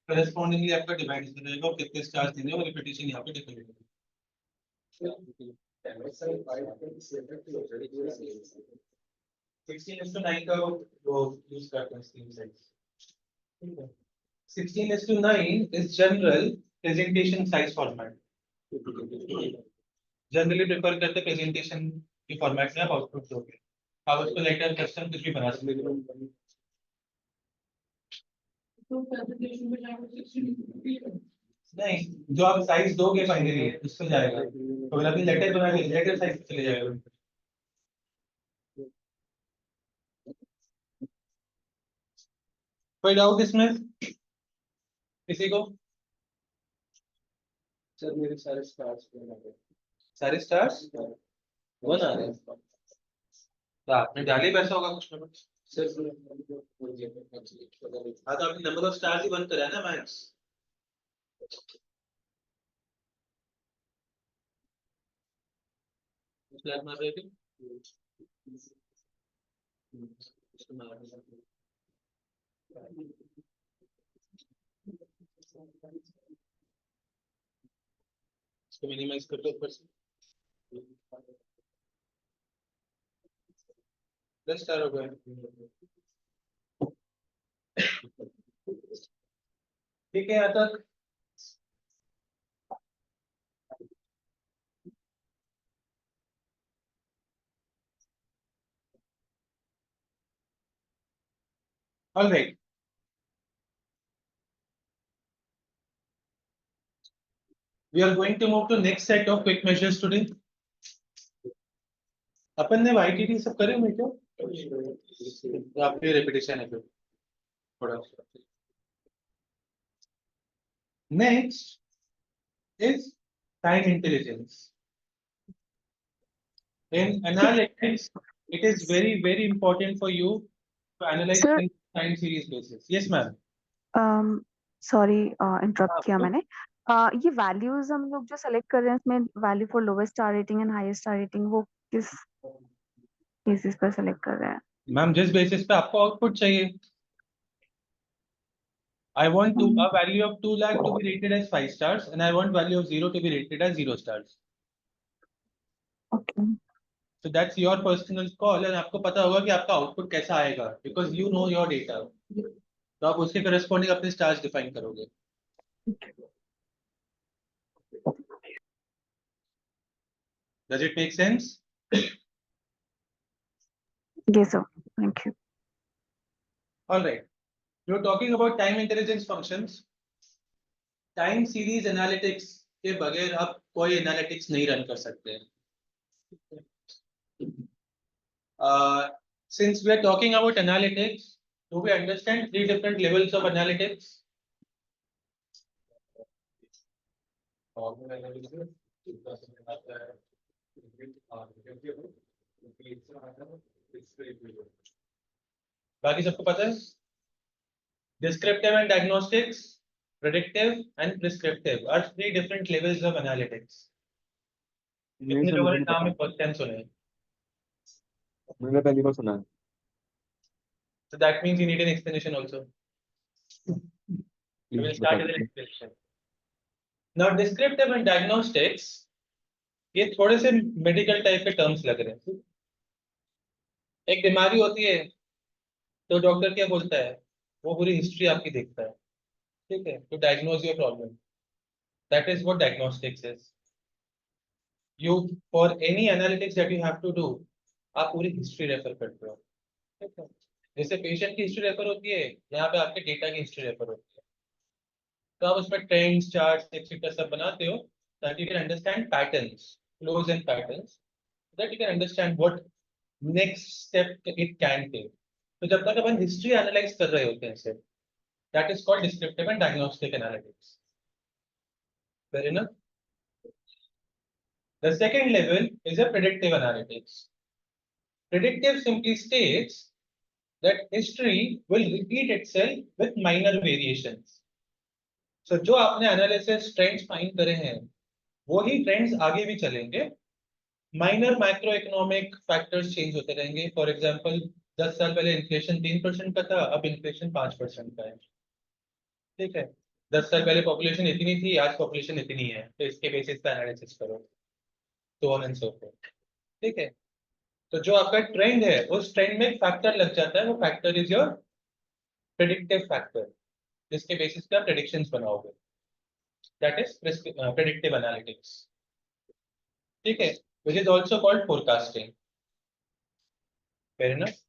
Speaker 1: correspondingly आपका डिवाइड हो जाएगा और कितने स्टार्स देने और रिपीटेशन यहाँ पे डिफाइन होगा। 16:9 का वो यूज करते हैं स्क्रीन साइज। ठीक है, 16:9 is general presentation size format. Generally prefer करते प्रेजेंटेशन की फॉर्मेट में आप आउटपुट दोगे, आप उसको लेटर कस्टम कुछ भी बना सकते हो। नहीं, जो आप साइज दोगे फाइनली उस पे जाएगा, तो अगर आपने लेटर बना लिया लेटर साइज पे चले जाएगा। कोई डाउट इसमें किसी को?
Speaker 5: सर मेरे सारे स्टार्स
Speaker 1: सारे स्टार्स वन आ रहे हैं, तो आपने डाले वैसा होगा कुछ ना कुछ।
Speaker 5: सर
Speaker 1: हाँ, तो आपने number of stars he one करा है ना मैक्स। फ्लैग मार रहे थे इसको मिनिमाइज कर दो ऊपर से। 10 स्टार हो गए। ठीक है, यहाँ तक all right. We are going to move to next set of quick measures today. अपन ने YTT सब करे हुए क्या? आपके repetition है फिर थोड़ा। Next is time intelligence. In analytics, it is very important for you to analyze
Speaker 7: Sir?
Speaker 1: things time series basis. Yes, ma'am.
Speaker 7: Sorry interrupt
Speaker 1: हाँ,
Speaker 7: किया
Speaker 1: बोलो।
Speaker 7: मैंने। ये वैल्यूज हम लोग जो सेलेक्ट कर रहे हैं इसमें value for lowest star rating and highest star rating वो किस बेसिस पर सेलेक्ट कर रहे हैं?
Speaker 1: मैम जिस बेसिस पे आपको आउटपुट चाहिए। I want a value of 2 lakh to be rated as 5 stars and I want value of 0 to be rated as 0 stars.
Speaker 7: Okay,
Speaker 1: So that's your personal call and आपको पता होगा कि आपका output कैसा आएगा because you know your data. तो आप उसके corresponding अपने stars define करोगे। Does it make sense?
Speaker 7: ये sir, thank you.
Speaker 1: All right. You're talking about time intelligence functions. Time series analytics के बगैर आप कोई analytics नहीं रन कर सकते। Since we are talking about analytics, do we understand 3 different levels of analytics? बाकी सबको पता है? Descriptive and diagnostics, predictive and prescriptive are 3 different levels of analytics. कितने लोगों ने नाम में फर्स्ट टाइम सुने?
Speaker 2: मैंने पहली बार सुना है।
Speaker 1: So that means you need an explanation also. We will start with an explanation. Now, descriptive and diagnostics ये थोड़े से मेडिकल टाइप के टर्म्स लग रहे हैं। एक बीमारी होती है तो डॉक्टर क्या बोलता है, वो पूरी हिस्ट्री आपकी देखता है, ठीक है, to diagnose your problem. That is what diagnostics is. You for any analytics that you have to do, आप पूरी हिस्ट्री रेफर करते हो, ठीक है। जैसे पेशेंट की हिस्ट्री रेफर होती है, यहाँ पे आपके डेटा की हिस्ट्री रेफर होती है, तो आप उसमें ट्रेंड्स, चार्ट्स एक्सेट्रा सब बनाते हो ताकि you can understand patterns, flows and patterns, that you can understand what next step it can take. तो जब तक अपन हिस्ट्री एनालाइज कर रहे होते हैं सिर्फ, that is called descriptive and diagnostic analytics. Fair enough? The second level is a predictive analytics. Predictive simply states that history will repeat itself with minor variations. So जो आपने एनालिसिस ट्रेंड्स फाइंड करे हैं, वो ही trends आगे भी चलेंगे। Minor macro economic factors change होते रहेंगे। फॉर एग्जांपल 10 साल पहले इन्फ्लेशन 3% का था, अब इन्फ्लेशन 5% का है, ठीक है। 10 साल पहले पॉपुलेशन इतनी थी, आज पॉपुलेशन इतनी है, तो इसके बेसिस पे एनालिसिस करो, तो ऑन एंड सो फोर्थ, ठीक है। तो जो आपका ट्रेंड है, उस ट्रेंड में फैक्टर लग जाता है, वो factor is your predictive factor, जिसके बेसिस पे आप प्रेडिक्शंस बनाओगे, दैट इज प्रेडिक्टिव एनालिटिक्स, ठीक है, which is also called forecasting. Fair enough?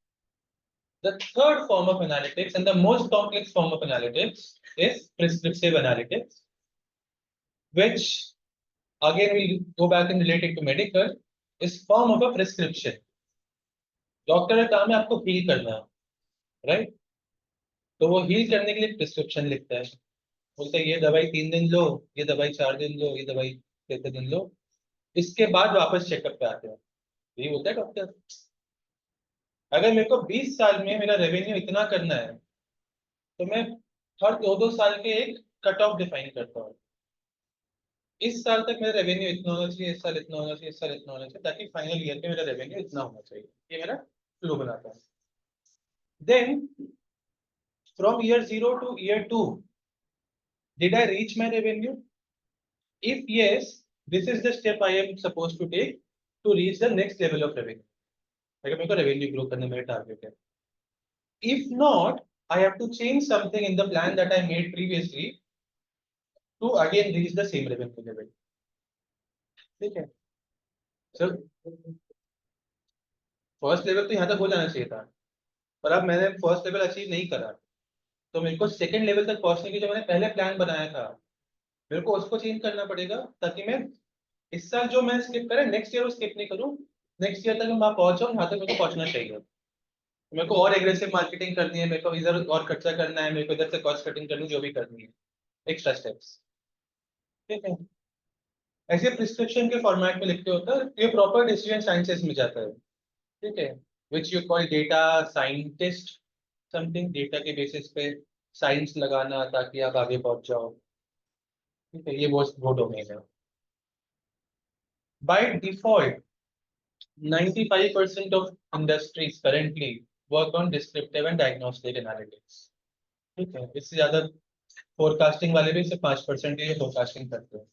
Speaker 1: The third form of analytics and the most complex form of analytics is prescriptive analytics, which again we'll go back and relate it to medical, is form of a prescription. Doctor का काम है आपको heal करना, right? तो वो heal करने के लिए प्रिस्क्रिप्शन लिखता है, बोलते हैं ये दवाई 3 दिन लो, ये दवाई 4 दिन लो, ये दवाई 3 दिन लो, इसके बाद वापस चेकअप पे आते हैं। यही होता है डॉक्टर। अगर मेरे को 20 साल में मेरा रेवेन्यू इतना करना है, तो मैं हर 2-2 साल के एक कट ऑफ डिफाइन करता हूँ। इस साल तक मेरा रेवेन्यू इतना होना चाहिए, इस साल इतना होना चाहिए, इस साल इतना होना चाहिए, ताकि फाइनल ईयर में मेरा रेवेन्यू इतना होना चाहिए। ये मेरा फ्लो बनाता है। Then from year 0 to year 2, did I reach my revenue? If yes, this is the step I am supposed to take to reach the next level of revenue. अगर मेरे को रेवेन्यू ग्रो करने मेरा target है। If not, I have to change something in the plan that I made previously to again reach the same revenue level. ठीक है? So first level तो यहाँ तक हो जाना चाहिए था, पर अब मैंने फर्स्ट लेवल अचीव नहीं करा, तो मेरे को सेकंड लेवल तक पहुंचने की जो मैंने पहले प्लान बनाया था, मेरे को उसको चेंज करना पड़ेगा, ताकि मैं इस साल जो मैं स्किप करें, नेक्स्ट ईयर वो स्किप नहीं करूं। नेक्स्ट ईयर तक मैं वहां पहुंच जाऊं, यहाँ तक मेरे को पहुंचना चाहिए। मेरे को और एग्रेसिव मार्केटिंग करनी है, मेरे को इधर और खर्चा करना है, मेरे को इधर से कॉस्ट कटिंग करनी, जो भी करनी है, एक्स्ट्रा स्टेप्स, ठीक है। ऐसे प्रिस्क्रिप्शन के फॉर्मेट में लिखते होता है, ये प्रॉपर डिसीजन साइंसेस में जाता है, ठीक है, which you call data scientist something, data के बेसिस पे साइंस लगाना ताकि आप आगे पहुंच जाओ, ठीक है, ये वो डोमेन है। By default 95% of industries currently work on descriptive and diagnostic analytics, ठीक है। इससे ज्यादा फोरकास्टिंग वाले भी सिर्फ 5% ही फोरकास्टिंग करते हैं,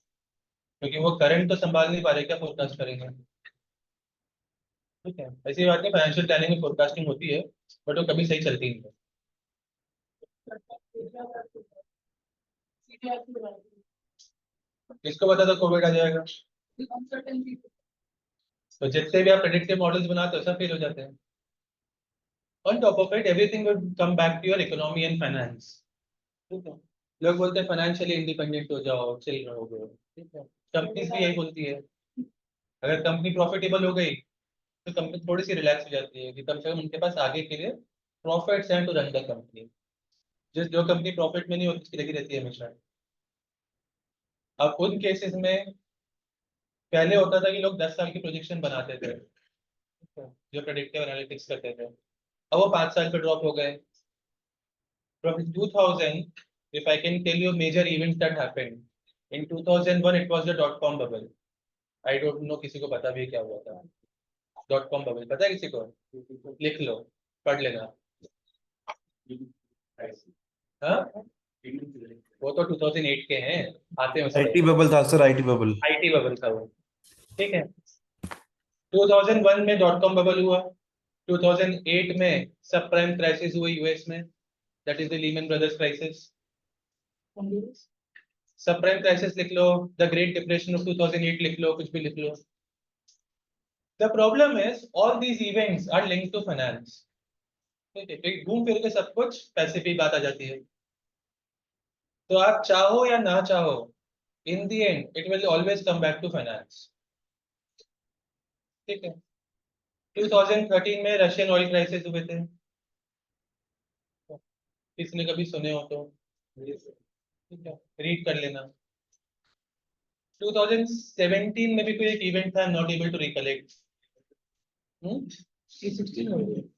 Speaker 1: क्योंकि वो करंट तो संभाल नहीं पा रहे, क्या फोरकास्ट करेंगे, ठीक है। ऐसी बात नहीं, फाइनेंशियल प्लानिंग में फोरकास्टिंग होती है, बट वो कभी सही चलती नहीं है। किसको पता था कोविड आ जाएगा? तो जितने भी आप प्रेडिक्टिव मॉडल्स बनाते हो सब फेल हो जाते हैं। On top of it everything will come back to your economy and finance, ठीक है। लोग बोलते हैं फाइनेंशियली इंडिपेंडेंट हो जाओ, चिल रहोगे, ठीक है। कंपनीज भी यही बोलती है, अगर कंपनी प्रॉफिटेबल हो गई तो कंपनी थोड़ी सी रिलैक्स हो जाती है कि कम से कम उनके पास आगे के लिए प्रॉफिट्स हैं टू रन द कंपनी। जो कंपनी प्रॉफिट में नहीं होती उसकी लगी रहती है हमेशा। अब उन केसेस में पहले होता था कि लोग 10 साल की प्रोजेक्शन बनाते थे, जो प्रेडिक्टिव एनालिटिक्स करते थे, अब वो 5 साल पे ड्रॉप हो गए। From 2000, if I can tell you major events that happened, in 2001 it was the dot-com bubble. I don't know किसी को पता भी है क्या हुआ था dot-com bubble, पता है किसी को? लिख लो, पढ़ लेना। हाँ? वो तो 2008 के हैं, आते हैं
Speaker 4: आईटी बबल था sir, IT bubble.
Speaker 1: IT bubble था वो। ठीक है। 2001 में डॉट कॉम बबल हुआ, 2008 में सब प्राइम क्राइसिस हुई यूएस में, that is the Lehman Brothers crisis. Subprime crisis लिख लो, द ग्रेट डिप्रेशन ऑफ 2008 लिख लो, कुछ भी लिख लो। The problem is all these events are linked to finance. ठीक है, घूम फिर के सब कुछ पैसे पे बात आ जाती है। तो आप चाहो या ना चाहो, in the end it will always come back to finance. ठीक है। 2013 में रशियन ऑयल क्राइसिस हुए थे, किसी ने कभी सुने हो तो ठीक है रीड कर लेना। 2017 में भी कोई एक इवेंट था, नॉट एबल टू रिकलेक्ट।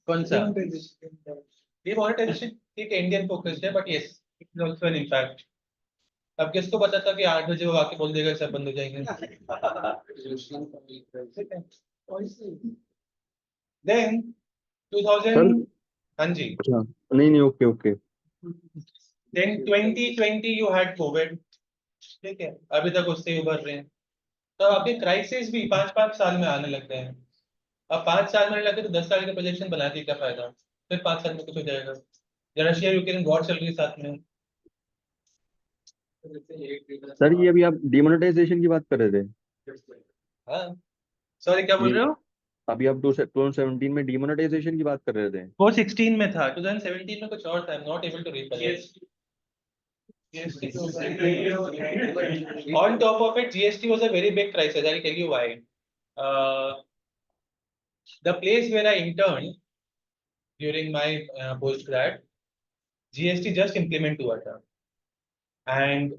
Speaker 1: कौन सा? डिमोनेटाइजेशन, ठीक है, इंडियन फोकस्ड है, but yes it is also an impact. अब किसको पता था कि 8 बजे वो आके बोल देगा सब बंद हो जाएंगे। देन 2000, हाँ जी,
Speaker 2: अच्छा, नहीं नहीं, okay okay.
Speaker 1: Then 2020 you had covid. ठीक है, अभी तक उससे उभर रहे हैं। तो आपके क्राइसिस भी 5-5 साल में आने लग गए हैं। अब 5 साल में लगे तो 10 साल का प्रोजेक्शन बना के क्या फायदा, फिर 5 साल में कुछ हो जाएगा। रशिया यूक्रेन वॉर चल रही है साथ में।
Speaker 2: सर ये अभी आप डिमोनेटाइजेशन की बात कर रहे थे,
Speaker 1: हाँ, सॉरी क्या बोल
Speaker 2: ये
Speaker 1: रहे हो?
Speaker 2: अभी आप 2017 में डिमोनेटाइजेशन की बात कर रहे थे।
Speaker 1: वो 16 में था, 2017 में कुछ और था, not able to recollect. On top of it, GST was a very big crisis. I'll tell you why. The place where I interned during my postgrad, GST just implement हुआ था, and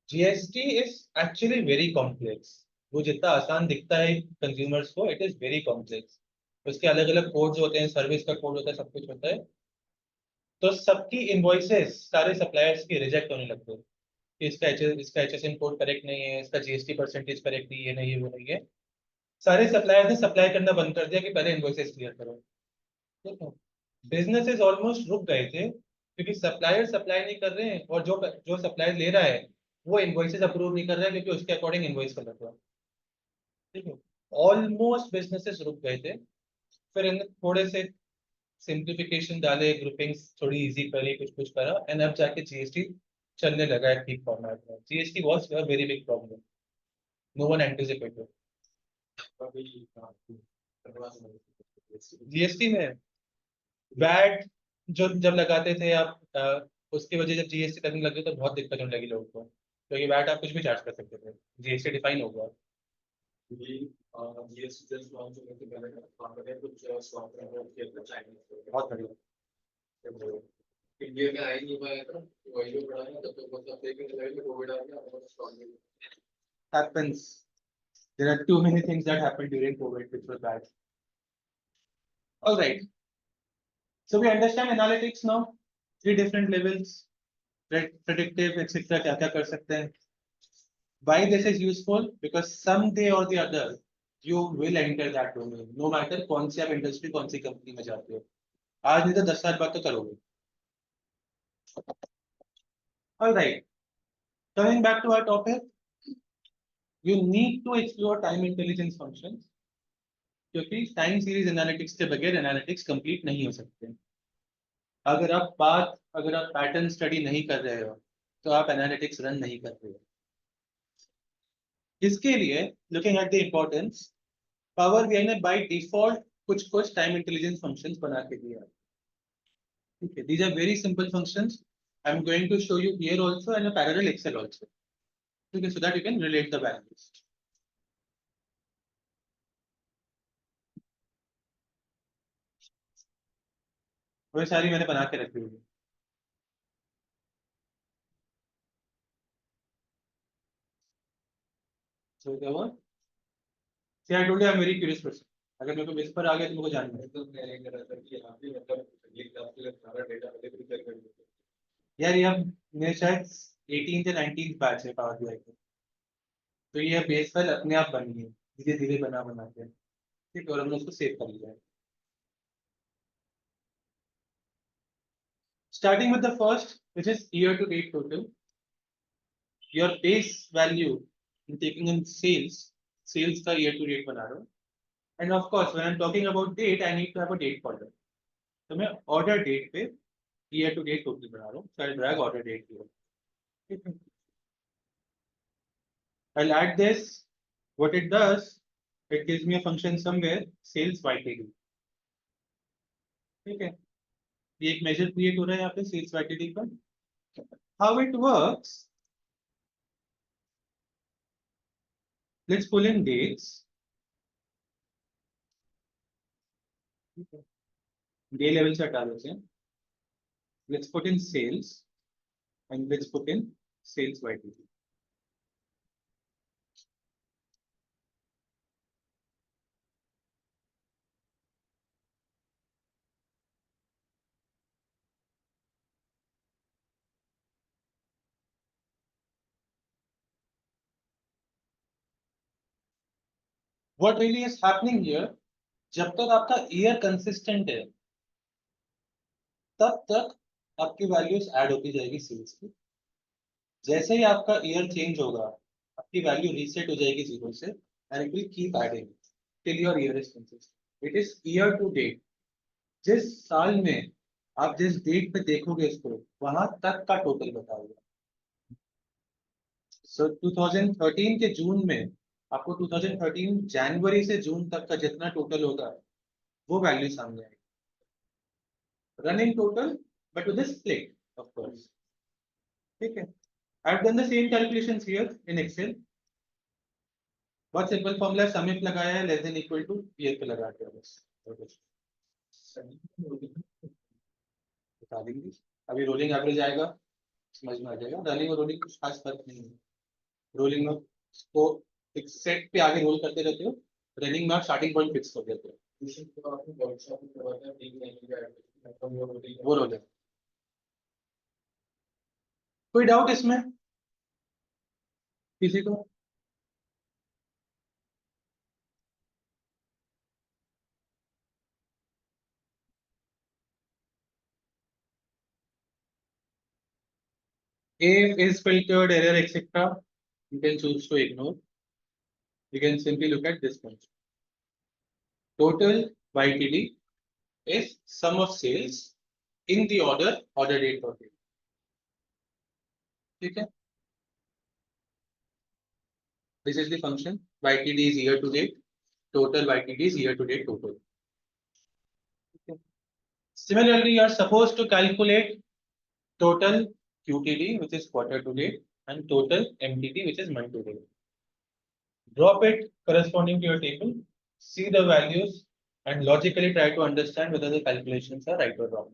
Speaker 1: GST is actually very complex. वो जितना आसान दिखता है consumers को, it is very complex. उसके अलग अलग कोड्स होते हैं, सर्विस का कोड होता है, सब कुछ होता है। तो सबकी इनवॉइसेस सारे सप्लायर्स की रिजेक्ट होने लगते हैं कि इसका HSN कोड करेक्ट नहीं है, इसका GST परसेंटेज करेक्ट नहीं है, नहीं है, वो नहीं है। सारे सप्लायर ने सप्लाई करना बंद कर दिया कि पहले इनवॉइसेस क्लियर करो। ठीक है, बिजनेसेस ऑलमोस्ट रुक गए थे क्योंकि सप्लायर सप्लाई नहीं कर रहे हैं, और जो जो सप्लायर ले रहा है वो इनवॉइसेस अप्रूव नहीं कर रहा है क्योंकि उसके अकॉर्डिंग इनवॉइस कर रहा है। ठीक है, ऑलमोस्ट बिजनेसेस रुक गए थे। फिर इन थोड़े से सिंप्लीफिकेशन डाले, ग्रुपिंग्स थोड़ी इजी करी, कुछ कुछ करा, एंड अब जाके GST चलने लगा है ठीक फॉर्मेट में। GST was a very big problem, no one anticipated. GST में वैट जो जब लगाते थे आप, उसकी वजह जब GST लगने लगे तो बहुत दिक्कत होने लगी लोगों को, क्योंकि वैट आप कुछ भी चार्ज कर सकते थे, GST डिफाइन हो गया। बहुत बढ़िया।
Speaker 5: इंडिया में आ ही नहीं पाया था, वही जो पड़ा ना, तब तक मतलब सेकंड लेवल में कोविड आ गया और strong
Speaker 1: Happens. There are too many things that happened during COVID which were bad. All right. So we understand analytics now. 3 different levels, predictive, etc. क्या क्या कर सकते हैं. Why this is useful? Because someday or the other you will enter that domain. No matter कौन सी आप industry, कौन सी company में जाते हो. आज नहीं तो 10 साल बाद तो करोगे. All right. Coming back to our topic, you need to explore time intelligence functions. क्योंकि टाइम सीरीज एनालिटिक्स के बगैर एनालिटिक्स कंप्लीट नहीं हो सकते। अगर आप पैटर्न स्टडी नहीं कर रहे हो तो आप एनालिटिक्स रन नहीं कर रहे हो। इसके लिए looking at the importance, power BI ने बाय डिफॉल्ट कुछ टाइम इंटेलिजेंस फंक्शंस बना के दिया। ठीक है, these are very simple functions. I am going to show you here also and parallel Excel also. ठीक है, so that you can relate the values. वो सारी मैंने बना के रखी हुई है। So क्या हुआ? See, I told you I'm very curious person. अगर मेरे को बेस पर आ गया तो मुझे जानना है।
Speaker 5: तो मैं कह रहा था कि आप भी मतलब ये क्लास के लिए सारा डेटा पहले प्रिपेयर कर देते
Speaker 1: यार ये अब मेरे शायद 18 या 19 बैच है पावर बीआई के, तो ये बेस फाइल अपने आप बन गई है धीरे धीरे बना के। ठीक है, और हमने उसको सेव कर लिया है। Starting with the first, which is year to date total, your base value in taking in sales sales का ईयर टू डेट बना रहा हूँ and of course when I am talking about date I need to have a date column तो मैं order date पे year to date total बना रहा हूँ so I'll drag order date here ठीक है I'll add this what it does it gives me a function somewhere sales YTD ठीक है ये एक मेजर क्रिएट हो रहा है यहाँ पे सेल्स YTD पर how it works let's pull in dates day level से हटा देते हैं let's put in sales and let's put in sales YTD what really is happening here जब तक आपका ईयर कंसिस्टेंट है तब तक आपकी वैल्यूज ऐड होती जाएगी सेल्स की जैसे ही आपका ईयर चेंज होगा आपकी वैल्यू रीसेट हो जाएगी जीरो से and it will keep adding till your year is consistent it is year to date जिस साल में आप जिस डेट पे देखोगे इसको वहां तक का टोटल बताओगे सो 2013 के जून में आपको 2013 जनवरी से जून तक का जितना टोटल होगा वो वैल्यू सामने आएगी running total but with split of course ठीक है I've done the same calculations here in Excel बहुत सिंपल फॉर्मूला सम इफ लगाया है less than equal two year पे लगा दिया बस बता देंगे अभी रोलिंग एवरेज आएगा समझ में आ जाएगा रनिंग और रोलिंग कुछ खास फर्क नहीं है रोलिंग में को एक सेट पे आगे रोल करते रहते हो रनिंग में आप स्टार्टिंग पॉइंट फिक्स कर देते हो वो रोल है कोई डाउट इसमें किसी को if is filtered error etc you can choose to ignore you can simply look at this function total YTD is sum of sales in the order date or date ठीक है this is the function YTD is year to date total YTD is year to date total okay. Similarly you are supposed to calculate total QTD which is quarter to date and total MTD which is month to date drop it corresponding to your table see the values and logically try to understand whether the calculations are right or wrong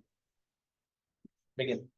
Speaker 1: begin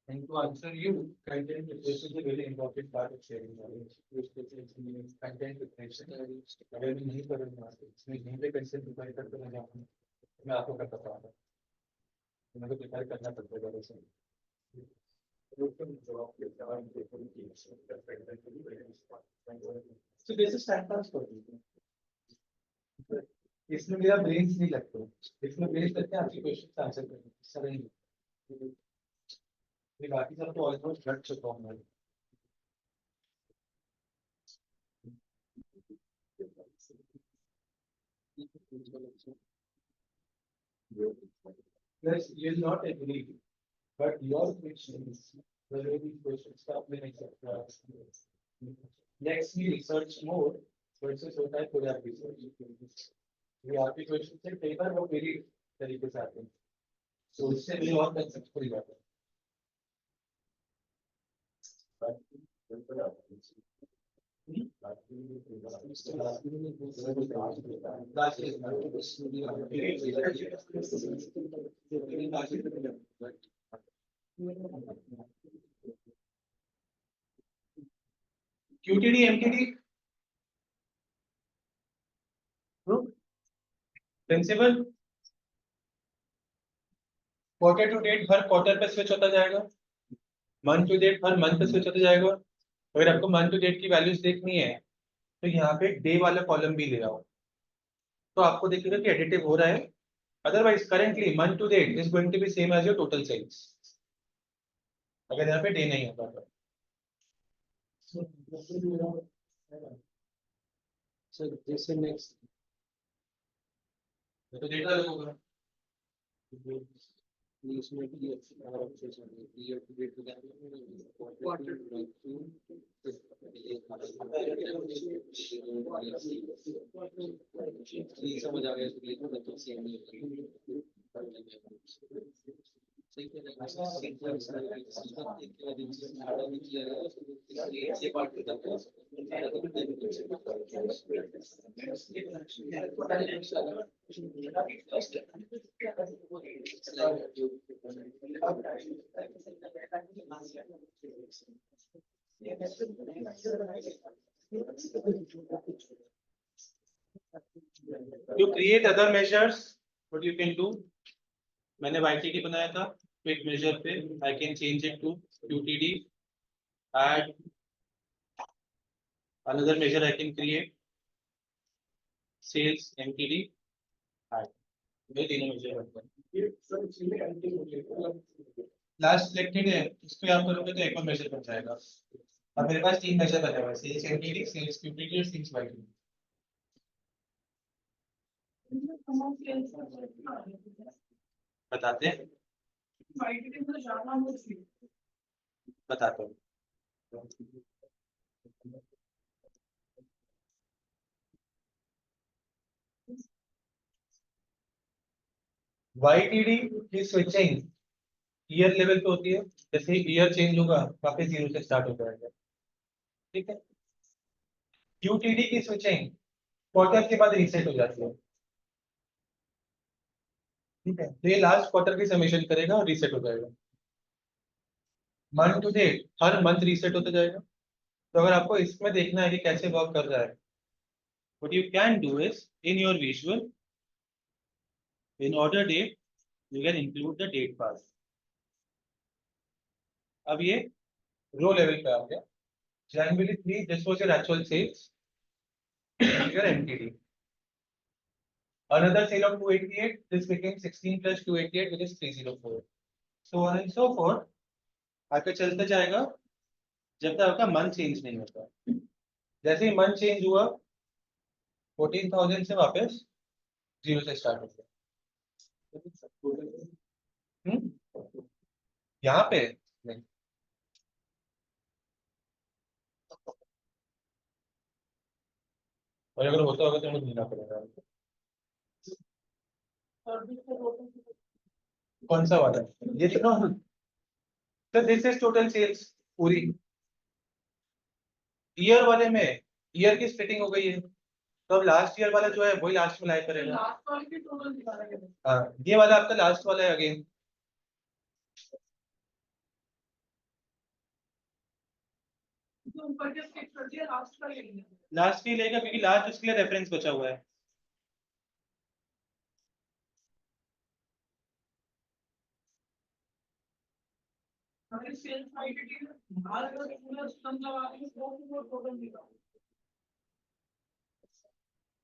Speaker 1: Thank you. to answer you, content preparation is a very important part of sharing knowledge. Content preparation अगर मैं नहीं करूँगा इसमें यहीं पे content prepare करते रह जाऊँगा मैं आपको कर सकता हूँ मेरे को प्रिपेयर करना पड़ता है वैसे so this is time pass for you. इसमें मेरा ब्रेन्स नहीं लगता इसमें ब्रेन्स लगते हैं आपके क्वेश्चन आंसर करने सरल ये बाकी सब तो ऑलमोस्ट घट चुका हूँ मैं yes you will not agree but your questions the way these questions come in etc next we research more versus what I could have researched ये आपके क्वेश्चन से कई बार वो मेरी तरीके से आते हैं तो उससे भी और सक्सेसफुल जाता है QTD MTD principle quarter to date हर क्वार्टर पे स्विच होता जाएगा मंथ टू डेट हर मंथ पे स्विच होता जाएगा अगर आपको मंथ टू डेट की वैल्यूज देखनी है तो यहाँ पे डे वाला कॉलम भी ले आओ तो आपको देखिएगा कि एडिटिव हो रहा है otherwise currently month to date is going to be same as your total sales अगर यहाँ पे डे नहीं होता तो जैसे नेक्स्ट तो डेटा अलग होगा इसमें भी समझ आ To create other measures, what you can do? मैंने YTD बनाया था क्विक मेजर पे I can change it to QTD. Add another measure I can create. Sales MTD. Add. ये तीनों मेजर लास्ट सिलेक्टेड है इसको आप करोगे तो एक और मेजर बन जाएगा अब मेरे पास तीन मेजर बने हुए हैं सेल्स MTD, सेल्स QTD और सेल्स YTD. बताते हैं बताते हैं YTD की स्विचिंग ईयर लेवल पे होती है जैसे ईयर चेंज होगा वापस जीरो से स्टार्ट हो जाएगा ठीक है QTD की स्विचिंग क्वार्टर के बाद रीसेट हो जाती है ठीक है तो ये लास्ट क्वार्टर की समेशन करेगा और रीसेट हो जाएगा मंथ टू डेट हर मंथ रीसेट होता जाएगा तो अगर आपको इसमें देखना है कि कैसे वर्क कर रहा है what you can do is in your visual in order date you can include the date pass अब ये रो लेवल पे आ गया January 3 this was your actual sales your MTD another sale of 288 this became 16 plus 288 which is 304 so on and so forth आगे चलते जाएगा जब तक आपका मंथ चेंज नहीं होता जैसे ही मंथ चेंज हुआ 14,000 से वापस जीरो से स्टार्ट हो गया यहाँ पे नहीं और अगर होता होगा तो मुझे देना पड़ेगा कौन सा वाला ये दिख रहा तो दिस इज टोटल सेल्स पूरी ईयर वाले में ईयर की स्प्लिटिंग हो गई है तो अब लास्ट ईयर वाला जो है वही लास्ट में लाइक करेगा हाँ ये वाला आपका लास्ट वाला है अगेन
Speaker 5: ऊपर के स्किप कर दिया, लास्ट का ले लिया।
Speaker 1: लास्ट के लेगा क्योंकि लास्ट उसके लिए रेफरेंस बचा हुआ है।
Speaker 5: हमारी सेल्स आईडी बाहर का पूरा सिस्टम लगा के वो टोटल निकालो।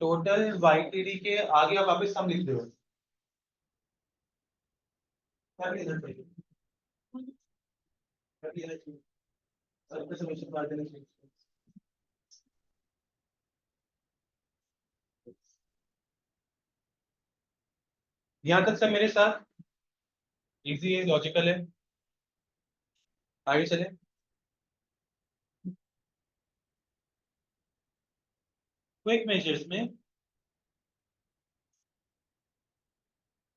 Speaker 1: टोटल YTD के आगे आप वापस सम लिख दो। कर लेना चाहिए, कर लेना चाहिए, सबका समेशन मार देना चाहिए। यहाँ तक सब मेरे साथ इजी है, लॉजिकल है। आगे चले। क्विक मेजर्स में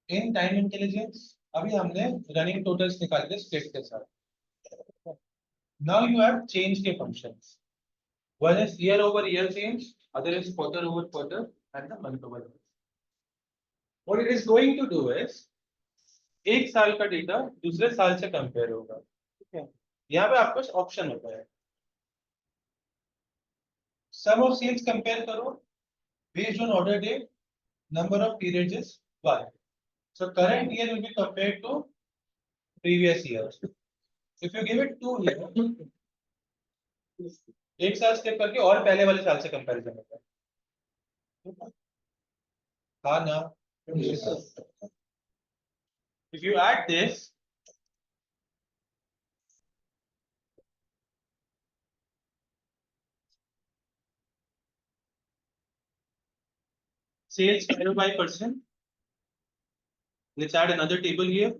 Speaker 1: इन टाइम इंटेलिजेंस अभी हमने रनिंग टोटल्स निकाले थे स्प्लिट के साथ। नाउ यू हैव चेंज के functions, one is year over year change, other is quarter over quarter and the month over month. What it is going to do is एक साल का data दूसरे साल से कंपेयर होगा, ठीक है। यहाँ पे आपको ऑप्शन होता है, सम ऑफ सेल्स कंपेयर करो based on order date, number of periods is y. So current year will be compared to previous year. If you give it 2 years, एक साल स्टेप करके और पहले वाले साल से कंपैरिजन होता है। हाँ ना? If you add this, sales by percent. Let's add another table here.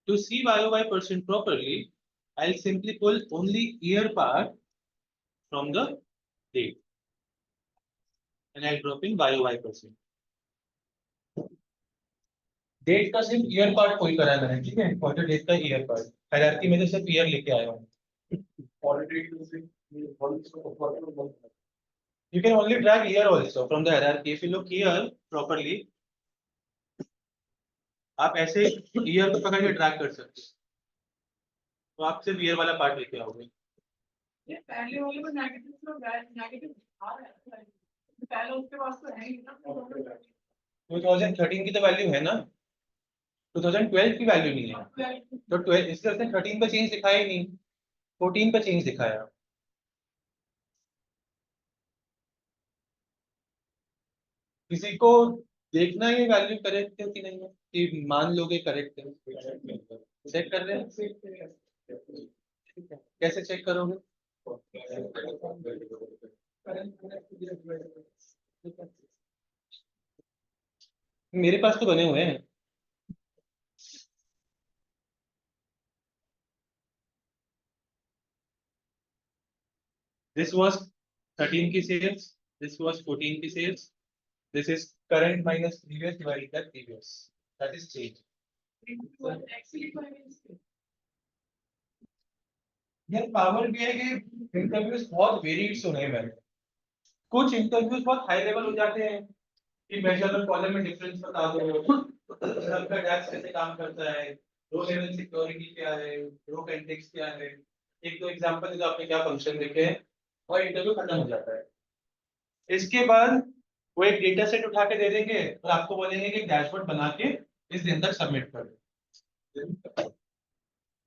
Speaker 1: To see YOY percent properly, I'll simply pull only year part from the date, and I'll drop in YOY percent. Date का सिर्फ year part कोई करा है मैंने, ठीक है। Quarter date का year part, hierarchy में तो सिर्फ ईयर लेके आया हूँ। You can only drag year also from the hierarchy. If you look here properly, आप ऐसे ईयर को पकड़ के ड्रैग कर सकते हो, तो आप सिर्फ ईयर वाला पार्ट लेके आओगे।
Speaker 5: ये पहले वाले में नेगेटिव आ रहा है, पहले उसके पास तो है ही ना।
Speaker 1: 2013 की तो वैल्यू है ना, 2012 की वैल्यू नहीं है, तो 12 इसलिए उसने 13 पे चेंज दिखाया ही नहीं, 14 पे चेंज दिखाया। किसी को देखना ये वैल्यू करेक्ट है कि नहीं है, कि मान लोगे करेक्ट है, चेक कर रहे हैं। ठीक है, कैसे चेक करोगे? मेरे पास तो बने हुए हैं। This was 13 की sales, this was 14 की sales, this is current minus previous divided by previous, that is change. यार पावर बीआई के इंटरव्यूज बहुत वेरिड सुने मैंने। कुछ इंटरव्यूज बहुत हाई लेवल हो जाते हैं कि मेजरमेंट कॉलम में डिफरेंस बता दो, सबका टैक्स कैसे काम करता है, रो लेवल सिक्योरिटी क्या है, रो कंटेक्स्ट क्या है, एक दो एग्जांपल जो आपने क्या फंक्शन देखे हैं, और इंटरव्यू खत्म हो जाता है। इसके बाद वो एक डेटा सेट उठा के दे देंगे और आपको बोलेंगे कि डैशबोर्ड बना के इस दिन तक सबमिट कर दो।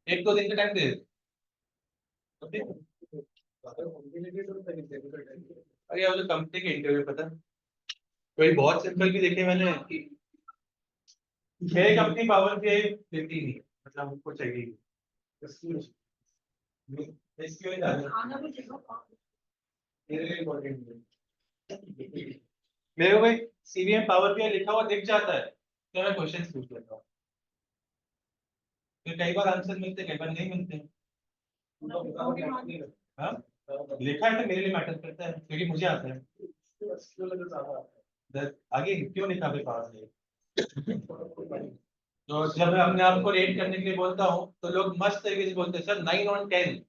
Speaker 1: एक दो दिन का टाइम दे देते। अरे वो जो कंपनी के इंटरव्यू पता, कोई बहुत सिंपल भी देखे मैंने, मेरी कंपनी पावर बीआई देती नहीं, मतलब हमको चाहिए इसकी वजह
Speaker 5: आना तो चाहिए।
Speaker 1: मेरे लिए इम्पोर्टेंट है। मेरे को भाई सीवीएम पावर बीआई लिखा हुआ दिख जाता है तो मैं क्वेश्चन पूछ लेता हूँ, फिर कई बार आंसर मिलते कई बार नहीं मिलते। हाँ लिखा है तो मेरे लिए मैटर करता है क्योंकि मुझे आता है। आगे क्यों लिखा भाई पावर बीआई? तो जब मैं अपने आप को रेट करने के लिए बोलता हूँ तो लोग मस्त तरीके से बोलते हैं सर 9 on 10,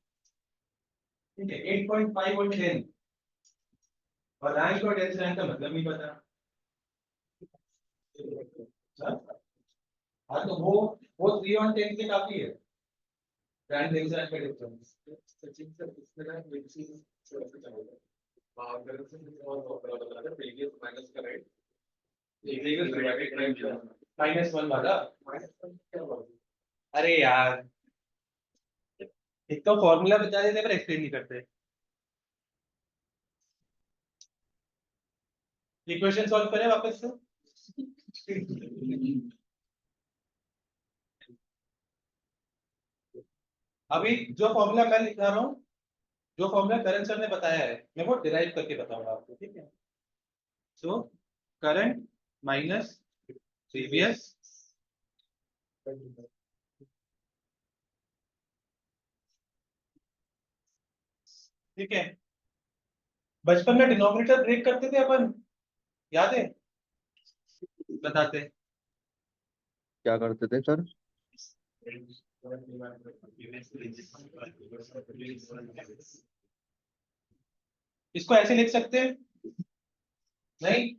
Speaker 1: ठीक है, 8.5 on 10, और 9 और 10 रैंक का मतलब नहीं पता। हाँ तो वो 3 on 10 के काफी है। Brand names are quite different. Sachin sir इसमें ना एक चीज थोड़ा सा चलेगा। अगर से और बता दे प्रीवियस माइनस का राइट प्रीवियस डिवाइडेड बाय -1 वाला -1 क्या हुआ? अरे यार एक तो फॉर्मूला बता देते पर एक्सप्लेन नहीं करते। इक्वेशन सॉल्व करें वापस से। अभी जो फॉर्मूला मैं लिख रहा हूँ, जो फॉर्मूला करण सर ने बताया है, मैं वो डिराइव करके बताऊंगा आपको, ठीक है। सो करंट माइनस प्रीवियस ठीक है। बचपन में डिनोमिनेटर ब्रेक करते थे अपन, याद है? बताते
Speaker 2: क्या करते थे सर?
Speaker 1: इसको ऐसे लिख सकते हैं? नहीं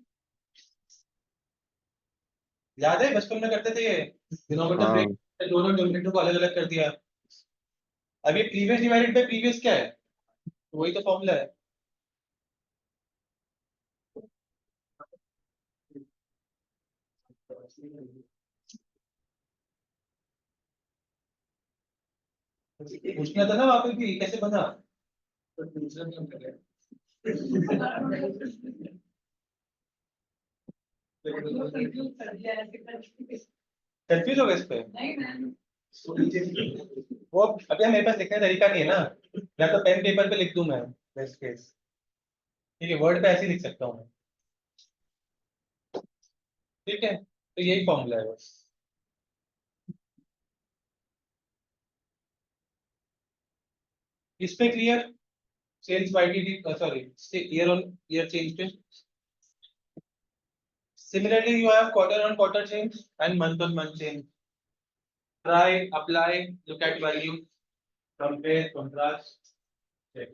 Speaker 1: याद है बचपन में करते थे ये डिनोमिनेटर
Speaker 2: हाँ
Speaker 1: ब्रेक, दोनों डिनोमिनेटर को अलग अलग कर दिया। अब ये प्रीवियस डिवाइडेड बाय प्रीवियस क्या है? वही तो फॉर्मूला है। पूछना था ना वापस भी कैसे बना। कंफ्यूज हो गए इस पे? वो अभी मेरे पास लिखने का तरीका नहीं है ना, या तो पेन पेपर पे लिख दूं मैं बेस्ट केस, ठीक है, वर्ड पे ऐसे ही लिख सकता हूँ मैं, ठीक है। तो यही फॉर्मूला है बस। इस पे clear? Sales YTD sorry year on year change पे। Similarly, you have quarter on quarter change and month on month change. Try, apply, look at value, compare, contrast, check.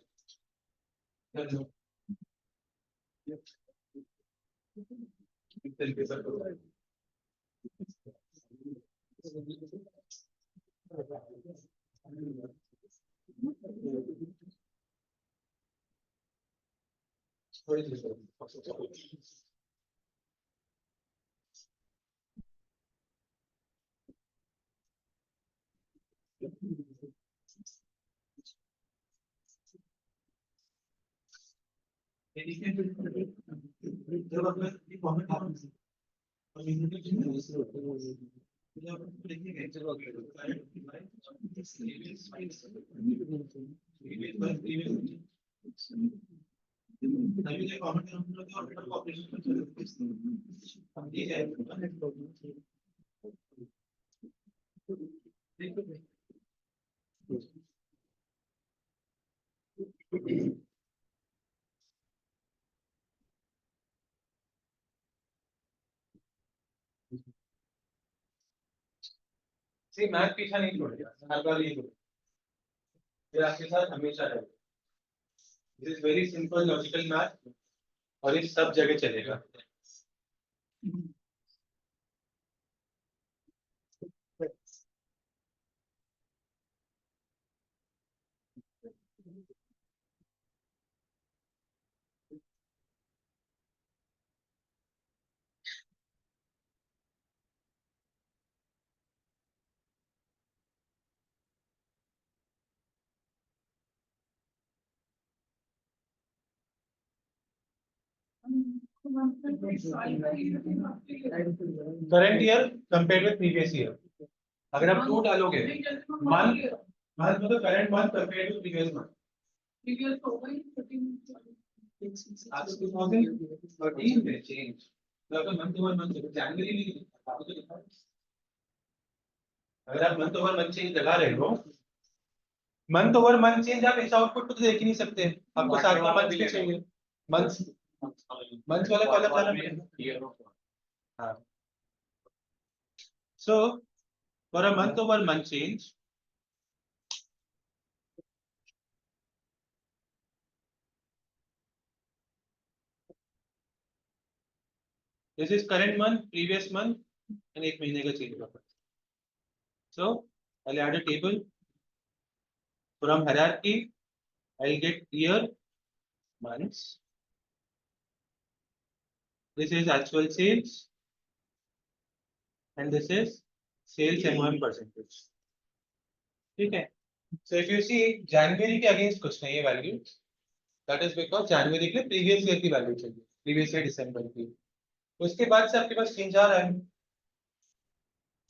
Speaker 1: See, math पीछा नहीं छोड़ेगा, हर बार ये ये आपके साथ हमेशा है। This is very simple logical math और ये सब जगह चलेगा। Current year compare with previous year, अगर आप 2 डालोगे मंथ मंथ मतलब current month compare to previous month, आज 2013 में चेंज तो अगर मंथ ओवर मंथ जनवरी में आपको तो लिखा है। अगर आप मंथ ओवर मंथ चेंज लगा रहे हो, मंथ ओवर मंथ चेंज आप ऐसा आउटपुट तो देख ही नहीं सकते, आपको साथ में मंथ भी चाहिए। मंथ मंथ वाला कॉलम वाला हाँ। So for a month over month change, this is current month, previous month, and एक महीने का चेंज होगा। So I'll add a table. From hierarchy, I'll get year, months. This is actual sales, and this is sales MOM percentage. ठीक है? So if you see January के against कुछ नहीं है value. That is because January के previous year की value चाहिए, previous year December की. उसके बाद से आपके पास change आ रहा है.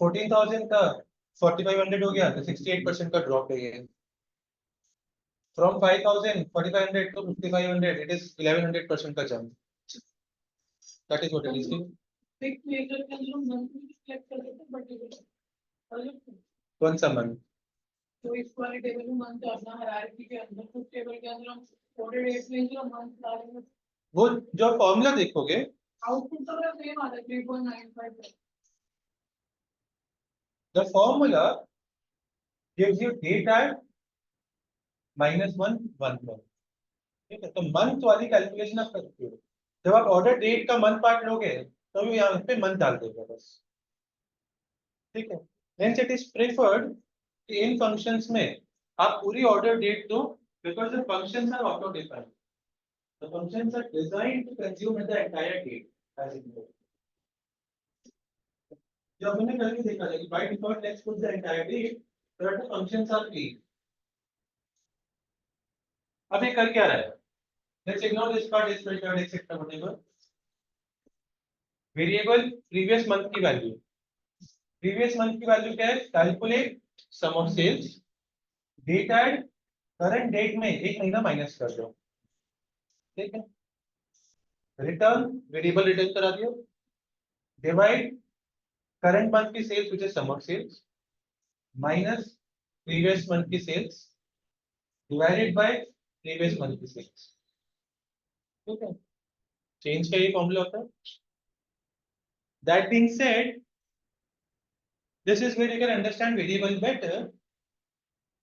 Speaker 1: 14,000 का 4,500 हो गया, तो 68% का drop है ये. From 5,000, 4,500 to 5,500, it is 1,100% का jump. That is what it is.
Speaker 5: Big major के अंदर हम monthly reflect कर देते हैं, but table
Speaker 1: कौन सा month?
Speaker 5: तो इस वाले टेबल में मंथ डालना हायरार्की के अंदर, कुछ टेबल के अंदर हम ऑर्डर डेट में जो मंथ डालेंगे,
Speaker 1: वो जो फॉर्मूला देखोगे,
Speaker 5: आउटपुट तो सेम आता है 3.95.
Speaker 1: the formula gives you date at -1 1 ठीक है? तो मंथ वाली कैलकुलेशन आप करते हो. जब आप ऑर्डर डेट का मंथ पार्ट लोगे तो यहाँ पे मंथ डाल देगा बस. ठीक है? Hence it is preferred कि इन फंक्शंस में आप पूरी ऑर्डर डेट दो, because the functions are auto defined. The functions are designed to consume the entire date as it goes. जो हमने कल भी देखा था कि by default let's put the entire date so that the functions are clean. अब ये कर क्या रहा है? Let's ignore this part, this filtered, etc. whatever. Variable previous month की value. Previous month की value क्या है? Calculate sum of sales. Date add current date में एक महीना माइनस कर दो. ठीक है? Return variable return करा दियो. Divide current month की sales which is sum of sales minus previous month की sales divided by previous month की sales. ठीक है? Change का ये फॉर्मूला होता है. That being said, this is where you can understand variable better.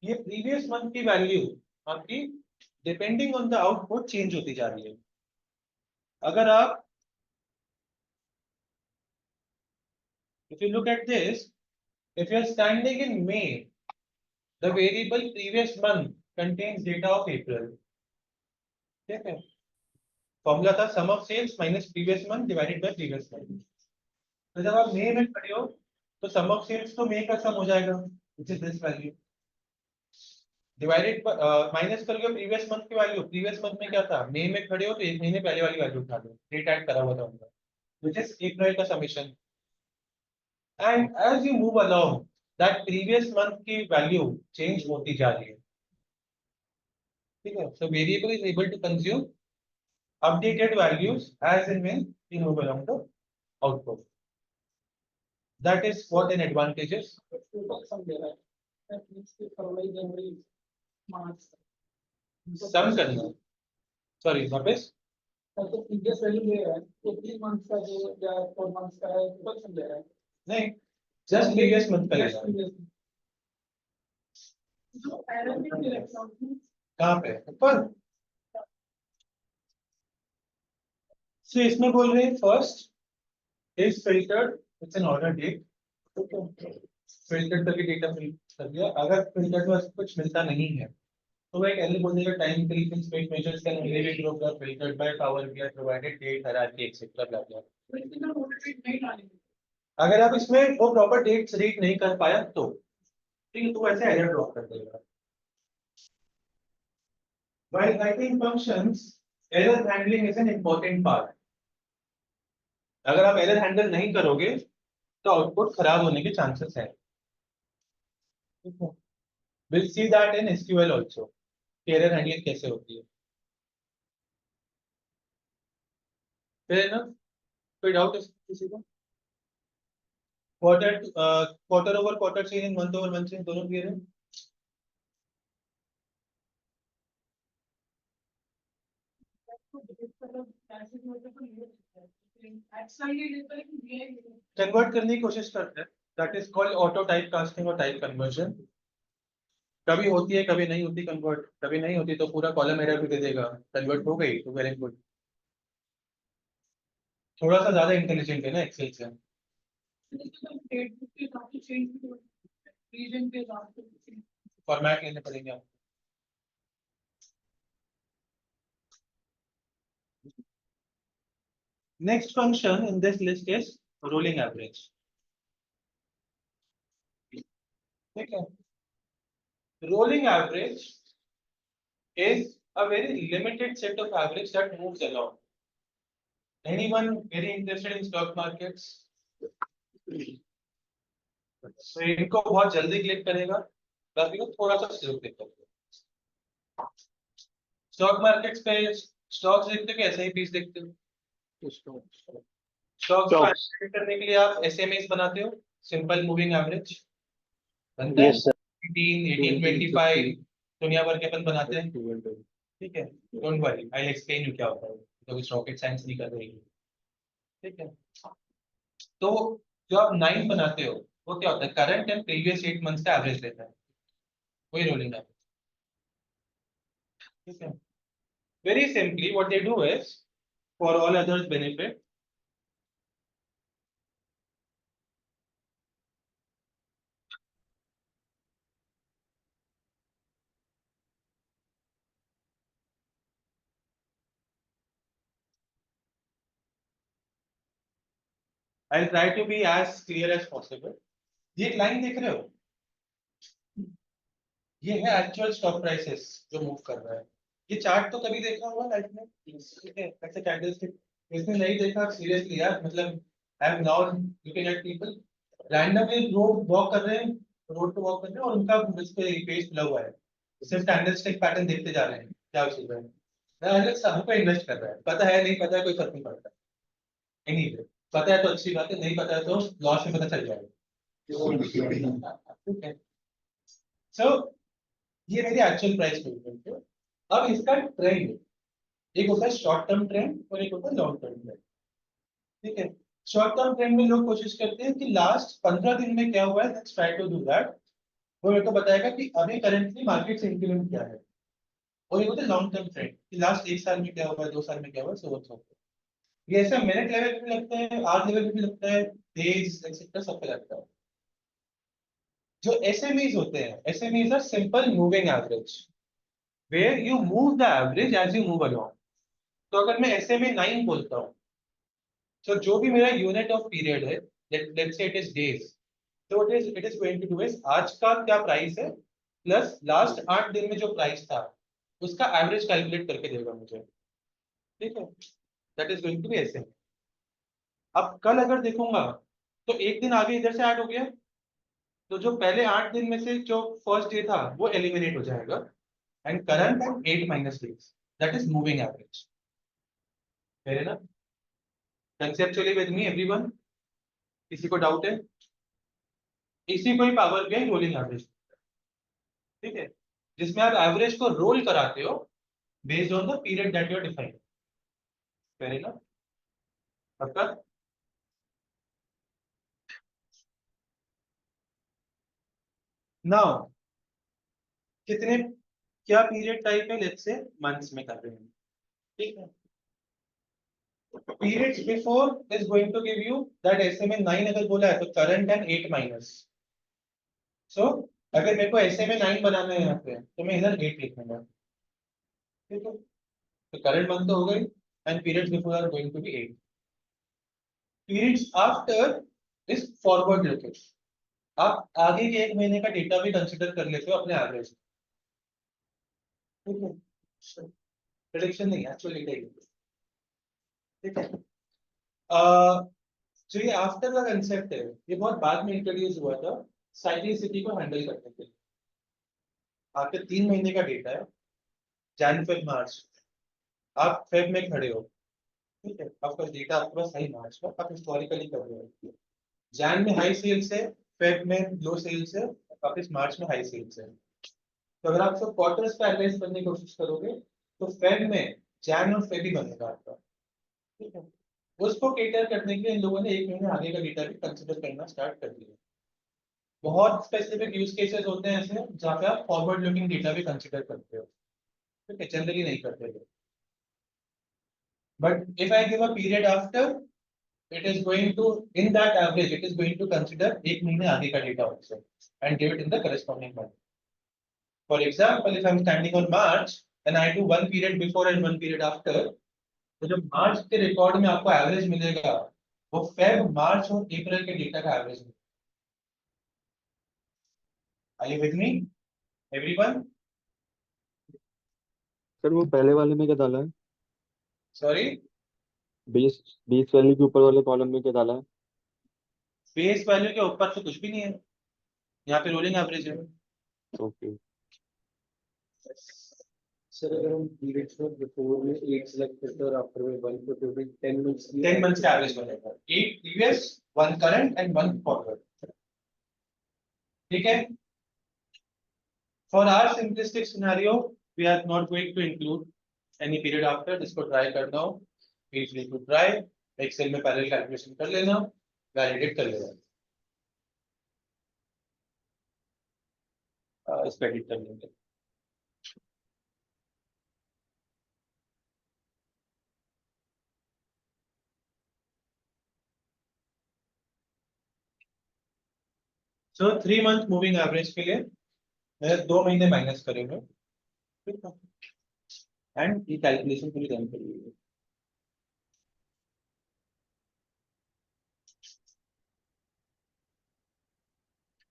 Speaker 1: ये previous month की value आपकी depending on the output change होती जा रही है. अगर आप if you look at this, if you are standing in May, the variable previous month contains data of April. ठीक है? फॉर्मूला था sum of sales minus previous month divided by previous month. तो जब आप मई में खड़े हो तो sum of sales तो मई का सम हो जाएगा, which is this value. Divided minus करोगे प्रीवियस मंथ की वैल्यू. प्रीवियस मंथ में क्या था? मई में खड़े हो तो एक महीने पहले वाली वैल्यू उठा दो, डेट ऐड करा हुआ था उनका, व्हिच इज अप्रैल का summation. And as you move along that previous month की वैल्यू चेंज होती जा रही है. ठीक है? So variable is able to consume updated values as and when you move along the output. That is what an advantage is.
Speaker 5: That means कि फरवरी जनवरी मार्च
Speaker 1: सम करना. Sorry वापस.
Speaker 5: तो प्रीवियस वैल्यू ले रहा है तो 3 मंथ का जो या 4 मंथ का है वो समझ रहा है.
Speaker 1: नहीं, जस्ट प्रीवियस मंथ का लेना.
Speaker 5: जो एरर में दिखता है
Speaker 1: कहाँ पे? ऊपर. सो इसमें बोल रहे हैं first is filtered, it's an order date. Filter करके डेटा फिल कर दिया. अगर फिल्टर में कुछ मिलता नहीं है तो वो एक एरर बोल देगा time increase space measures can only be grouped और filtered by Power BI provided date hierarchy etcetera blah blah.
Speaker 5: इसमें ऑर्डर डेट नहीं डालेंगे.
Speaker 1: अगर आप इसमें वो प्रॉपर डेट्स रीड नहीं कर पाया तो ठीक है, तो ऐसे एरर ड्रॉप कर देगा. While writing functions, error handling is an important part. अगर आप एरर हैंडल नहीं करोगे तो आउटपुट खराब होने के चांसेस हैं. We'll see that in SQL also. Error handling कैसे होती है. Fair enough? कोई डाउट है किसी को? Quarter over quarter change, month over month change दोनों क्लियर है? कन्वर्ट करने की कोशिश करते हैं. That is called auto type casting और टाइप कन्वर्जन. कभी होती है कभी नहीं होती कन्वर्ट. कभी नहीं होती तो पूरा कॉलम एरर भी दे देगा. कन्वर्ट हो गई तो वेरी गुड. थोड़ा सा ज्यादा इंटेलिजेंट है ना एक्सेल से. फॉर्मेट लेने पड़ेंगे आपको. Next function in this list is rolling average. Okay. Rolling average is a very limited set of average that moves along. Anyone very interested in stock markets? तो इनको बहुत जल्दी क्लिक करेगा, बाकी को थोड़ा सा स्लो क्लिक करेगा। स्टॉक मार्केट्स पे स्टॉक्स देखते हो कि एसआईपीस देखते हो? स्टॉक्स को एनालाइज करने के लिए आप एसएमएस बनाते हो, सिंपल मूविंग एवरेज बनता है। 18, 1825 दुनिया भर के अपन बनाते हैं, ठीक है। Don't worry, I will explain you क्या होता है, तो कुछ रॉकेट साइंस नहीं कर रही है, ठीक है। तो जो आप 9 बनाते हो वो क्या होता है, करंट एंड प्रीवियस 8 मंथ्स का एवरेज लेता है, वही रोलिंग एवरेज, ठीक है। Very simply what they do is, for all others benefit, I'll try to be as clear as possible. ये एक लाइन देख रहे हो, ये है एक्चुअल स्टॉक प्राइसेस जो मूव कर रहा है। ये चार्ट तो कभी देखा होगा लाइफ में, ठीक है, ऐसे कैंडलस्टिक। इसने नहीं देखा सीरियसली यार, मतलब I am now looking at people randomly road walk कर रहे हैं, रोड पे वॉक कर रहे हैं और उनका इस पे पेज खुला हुआ है, सिर्फ कैंडलस्टिक पैटर्न देखते जा रहे हैं, क्या चीज है। अलग सब पे इन्वेस्ट कर रहा है, पता है नहीं पता है कोई फर्क नहीं पड़ता, एनीवे पता है तो अच्छी बात है, नहीं पता है तो लॉस में पता चल जाएगा, ठीक है। सो ये मेरी एक्चुअल प्राइस मूवमेंट है। अब इसका ट्रेंड, एक होता है शॉर्ट टर्म ट्रेंड और एक होता है लॉन्ग टर्म ट्रेंड, ठीक है। शॉर्ट टर्म ट्रेंड में लोग कोशिश करते हैं कि लास्ट 15 दिन में क्या हुआ है, let's try to do that. वो मेरे को बताएगा कि अभी करंटली मार्केट सेंटिमेंट क्या है, और ये होता है लॉन्ग टर्म ट्रेंड कि लास्ट 1 साल में क्या हुआ है, 2 साल में क्या हुआ है, सो व्हाट्स अप। ये ऐसा मिनट लेवल पे भी लगता है, आवर लेवल पे भी लगता है, डेज एक्सेट्रा सब पे लगता है। जो एसएमईज होते हैं, SMEs are simple moving average where you move the average as you move along. तो अगर मैं SMA 9 बोलता हूँ, तो जो भी मेरा यूनिट ऑफ पीरियड है, let's say it is days, so it is going to do is आज का क्या प्राइस है प्लस लास्ट 8 दिन में जो प्राइस था उसका एवरेज कैलकुलेट करके देगा मुझे, ठीक है। That is going to be SMA। अब कल अगर देखूंगा तो एक दिन आगे इधर से ऐड हो गया, तो जो पहले 8 दिन में से जो फर्स्ट डे था वो एलिमिनेट हो जाएगा, and current at 8 minus days, that is moving average. Fair enough? Conceptually with me everyone? किसी को डाउट है? इसी को ही पावर बीआई रोलिंग एवरेज, ठीक है, जिसमें आप एवरेज को रोल कराते हो based on the period that you are defining. Fair enough? पक्का? नाउ कितने क्या पीरियड टाइप है, लेट्स से मंथ्स में कर रहे हैं, ठीक है। Periods before is going to give you that SMA 9 अगर बोला है तो current and 8 minus. So अगर मेरे को SMA 9 बनाना है यहाँ पे तो मैं इधर 8 लिखूंगा, ठीक है। तो करंट मंथ तो हो गई and periods before are going to be 8. Periods after is forward looking. आप आगे के 1 महीने का डेटा भी कंसिडर कर लेते हो अपने एवरेज, ठीक है। प्रेडिक्शन नहीं, एक्चुअल डेटा ही, ठीक है। जो ये आफ्टर का कंसेप्ट है ये बहुत बाद में इंट्रोड्यूस हुआ था साइक्लिसिटी को हैंडल करने के लिए। आपके 3 महीने का डेटा है, जन फेब मार्च, आप फेब में खड़े हो, ठीक है, आपका डेटा आपके पास है मार्च का, आप हिस्टोरिकली कर रहे हो, जन में हाई सेल्स है, फेब में लो सेल्स है, वापस मार्च में हाई सेल्स है। तो अगर आप सब क्वार्टर्स पे एनालाइज करने की कोशिश करोगे तो फेब में जन और फेब ही बनेगा आपका, ठीक है। उसको केटर करने के लिए इन लोगों ने 1 महीने आगे का डेटा भी कंसिडर करना स्टार्ट कर दिया। बहुत स्पेसिफिक यूज केसेस होते हैं ऐसे जहाँ पे आप फॉरवर्ड लुकिंग डेटा भी कंसिडर करते हो, ठीक है, जनरली नहीं करते थे। But if I give a period after, it is going to, in that average it is going to consider 1 महीने आगे का data also and give it in the corresponding month. For example, if I am standing on March and I do 1 period before and 1 period after, तो जब मार्च के record में आपको average मिलेगा वो फेब, मार्च और अप्रैल के डेटा का एवरेज मिलेगा। Are you with me everyone?
Speaker 2: Sir वो पहले वाले में क्या डाला है?
Speaker 1: सॉरी,
Speaker 2: बेस बेस वैल्यू के ऊपर वाले कॉलम में क्या डाला है?
Speaker 1: फेस वैल्यू के ऊपर तो कुछ भी नहीं है, यहाँ पे रोलिंग एवरेज है।
Speaker 2: ओके।
Speaker 8: सर अगर हम पीरियड्स में बिफोर में 8 सेलेक्ट करते हैं और आफ्टर में 1 तो टोटल 10 मंथ्स
Speaker 1: 10 मंथ्स का एवरेज बनेगा, 8 प्रीवियस, 1 करंट एंड 1 फॉरवर्ड। ठीक है, for our simplistic scenario we are not going to include any period after. इसको ट्राई करना हो feel free to try, Excel में पैरेलल कैलकुलेशन कर लेना, वैलिडेट कर लेना, इस पे एडिट कर लेंगे। सो 3 मंथ मूविंग एवरेज के लिए मैं 2 महीने माइनस करेंगे, ठीक है, एंड ये कैलकुलेशन पूरी रन करिए।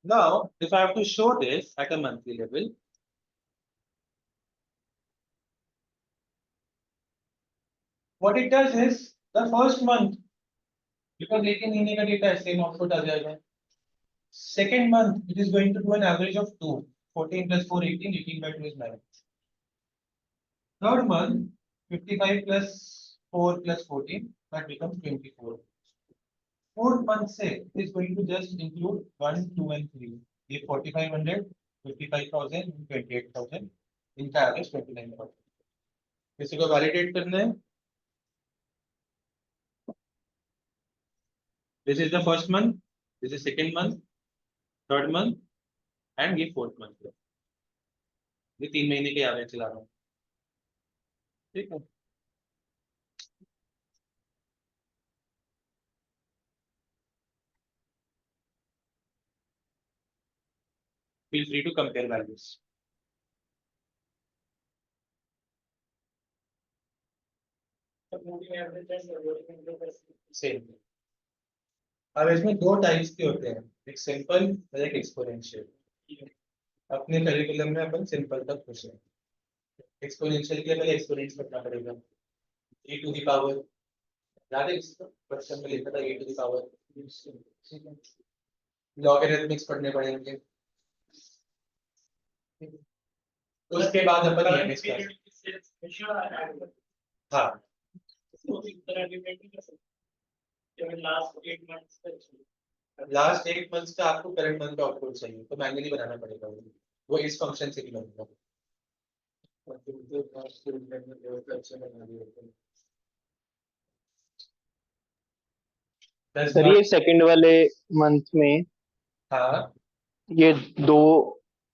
Speaker 1: Now, if I have to show this at a monthly level, what it does is the first month, because 18 महीने का डेटा है, same output आ जाएगा। Second month, it is going to do an average of 2, 14 plus 4, 18, 18 by 2 is 9. Third month, 55 plus 4 plus 14, that becomes 24. Fourth month से it is going to just include 1, 2 and 3. ये 4500, 55,000, 28,000, इनका average 29,000। किसी को validate करना है? This is the first month, this is second month, third month, and ये fourth month है। ये 3 महीने के एवरेज चला रहा हूँ, ठीक है। Feel free to compare values. Same. अब इसमें दो टाइप्स के होते हैं, एक सिंपल और एक एक्सपोनेंशियल। अपने करिकुलम में अपन सिंपल तक खुश हैं, एक्सपोनेंशियल के लिए पहले एक्सपोनेंट करना पड़ेगा। e टू द पावर, याद है इसका क्वेश्चन में लिखा था e टू द पावर। लॉगरिथमिक्स पढ़ने पड़ेंगे, उसके बाद अपन ये डिस्कस। हाँ, लास्ट 8 मंथ्स का आपको करंट मंथ का आउटपुट चाहिए तो मैन्युअली बनाना पड़ेगा, वो इस फंक्शन से भी बनेगा।
Speaker 9: सर ये सेकंड वाले मंथ में
Speaker 1: हाँ,
Speaker 9: ये 2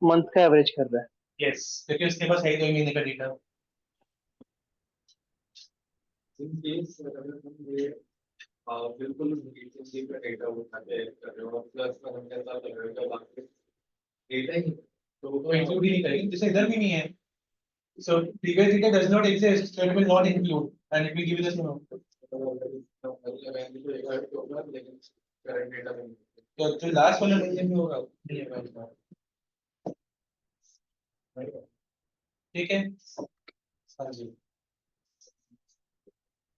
Speaker 9: मंथ का एवरेज कर रहा है।
Speaker 1: यस, क्योंकि उसके पास है ही 2 महीने का डेटा।
Speaker 8: बिल्कुल का डेटा उठाते कर रहे हो प्लस हम कैसा कर रहे हो डेटा ही तो
Speaker 1: वो इंक्लूड ही नहीं करेंगे, जैसे इधर भी नहीं है। So previous data does not exist, so it will not include, and it will give you the same output.
Speaker 8: Current data में
Speaker 1: तो जो लास्ट वाला महीने में होगा नहीं होगा इसका। ठीक है, हाँ जी,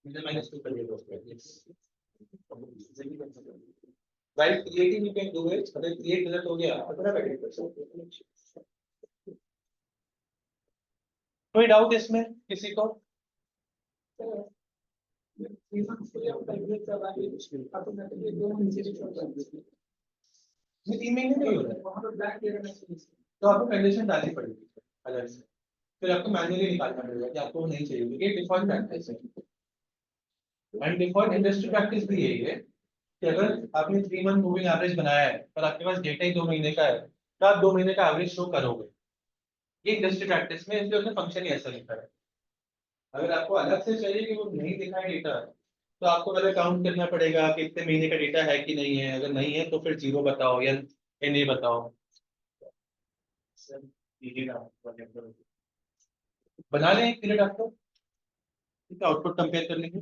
Speaker 1: -2 कर दिया दोस्तों। While creating you can do it, अगर create गलत हो गया अपना edit कर सकते हो। कोई डाउट इसमें किसी को? ये 3 महीने नहीं हो रहा है, तो आपको कंडीशन डालनी पड़ेगी अलग से, फिर आपको मैन्युअली निकालना पड़ेगा कि आपको नहीं चाहिए, ये डिफॉल्ट प्रैक्टिस है। एंड डिफॉल्ट इंडस्ट्री प्रैक्टिस भी यही है कि अगर आपने 3 मंथ मूविंग एवरेज बनाया है पर आपके पास डेटा ही 2 महीने का है तो आप 2 महीने का एवरेज शो करोगे। ये इंडस्ट्री प्रैक्टिस में इसलिए उसने फंक्शन ही ऐसा लिखा है। अगर आपको अलग से चाहिए कि वो नहीं दिखा है डेटा तो आपको पहले काउंट करना पड़ेगा कि इतने महीने का डेटा है कि नहीं है, अगर नहीं है तो फिर 0 बताओ या नहीं बताओ। बना लें एक पीरियड आपको, ठीक है, आउटपुट कंपेयर कर लेंगे।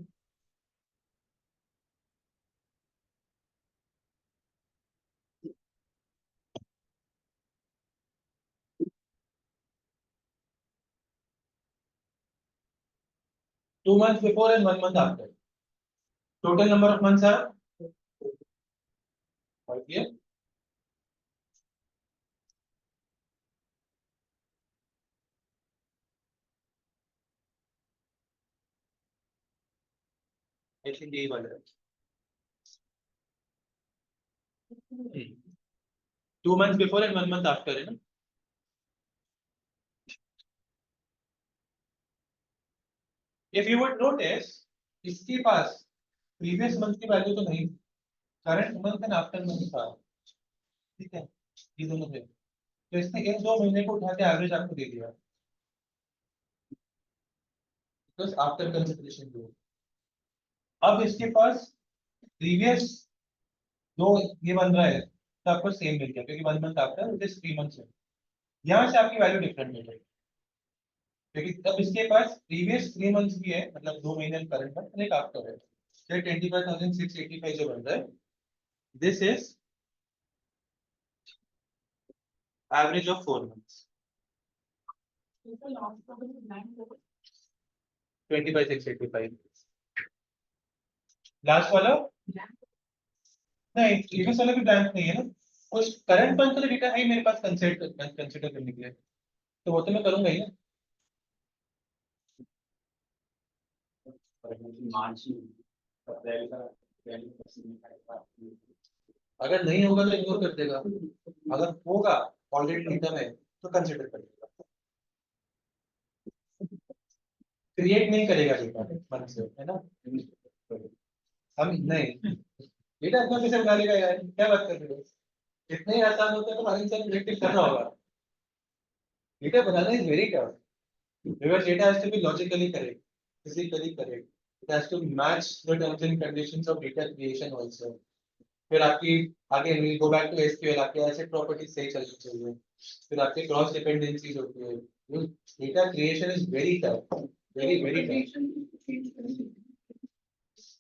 Speaker 1: Two months before and 1 month after. Total number of months are 5 years. I think यही वाला है। 2 months before and 1 month after है ना। If you would notice, इसके पास previous month की वैल्यू तो नहीं, current month and after month था, ठीक है, ये दोनों थे, तो इसने इन 2 महीने को उठा के एवरेज आपको दे दिया, because after consideration दो। अब इसके पास previous 2 ये बन रहा है, तो आपको सेम मिल गया, क्योंकि 1 month after it is 3 months है। यहाँ से आपकी वैल्यू डिफरेंट मिल जाएगी, क्योंकि तब इसके पास प्रीवियस 3 मंथ्स भी है, मतलब 2 महीने करंट मंथ एक आफ्टर है, तो 25,685 जो बन रहा है, this is average of 4 months. 25,685 last वाला नहीं, प्रीवियस वाला भी ब्लैंक नहीं है ना, कुछ करंट मंथ का डेटा है मेरे पास कंसीडर करने के लिए, तो वो तो मैं करूंगा ही ना। अगर नहीं होगा तो इग्नोर कर देगा, अगर होगा ऑलरेडी इनकम है तो कंसीडर कर देगा, क्रिएट नहीं करेगा डेटा मन से, है ना। हम नहीं, डेटा इतना कैसे बना लेगा यार, क्या बात कर रहे हो, इतना ही आसान होता है तो हर इंसान प्रेडिक्ट कर रहा होगा। Data banana is very tough, because data has to be logically correct, physically correct, it has to match the terms and conditions of data creation also। फिर आपकी आगे we'll go back to SQL, आपके asset property सही चलनी चाहिए, फिर आपके cross dependencies होती है, data creation is very tough, very very tough.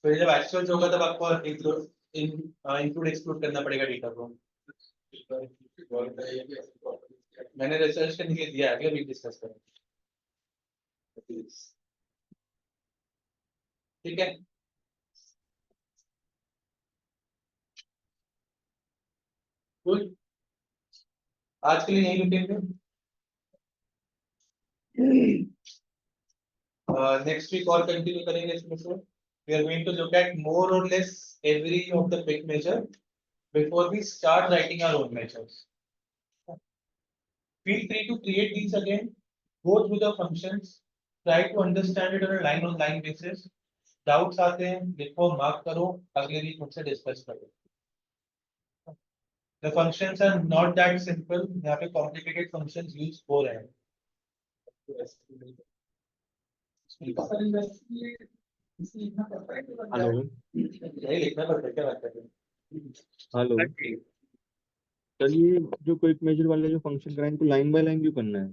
Speaker 1: फिर जब एक्चुअल होगा तब आपको इंक्लूड एक्सक्लूड करना पड़ेगा डेटा को। मैंने रिसर्च करने के लिए दिया, अगले वीक डिस्कस करेंगे, ठीक है। गुड, आज के लिए यही रुकेंगे, नेक्स्ट वीक और कंटिन्यू करेंगे इसमें से। We are going to look at more or less every of the big measure before we start writing our own measures. Feel free to create these again, go through the functions, try to understand it on a line basis. Doubts आते हैं लिखो, mark करो, अगले week मुझसे discuss करो। The functions are not that simple, यहाँ पे complicated functions use हो रहे हैं।
Speaker 2: हेलो
Speaker 1: नहीं लिखना पड़ता है, क्या बात कर रहे हैं।
Speaker 2: हेलो सर, ये जो क्विक मेजर वाले जो फंक्शन कराए इनको लाइन बाय लाइन क्यों करना है?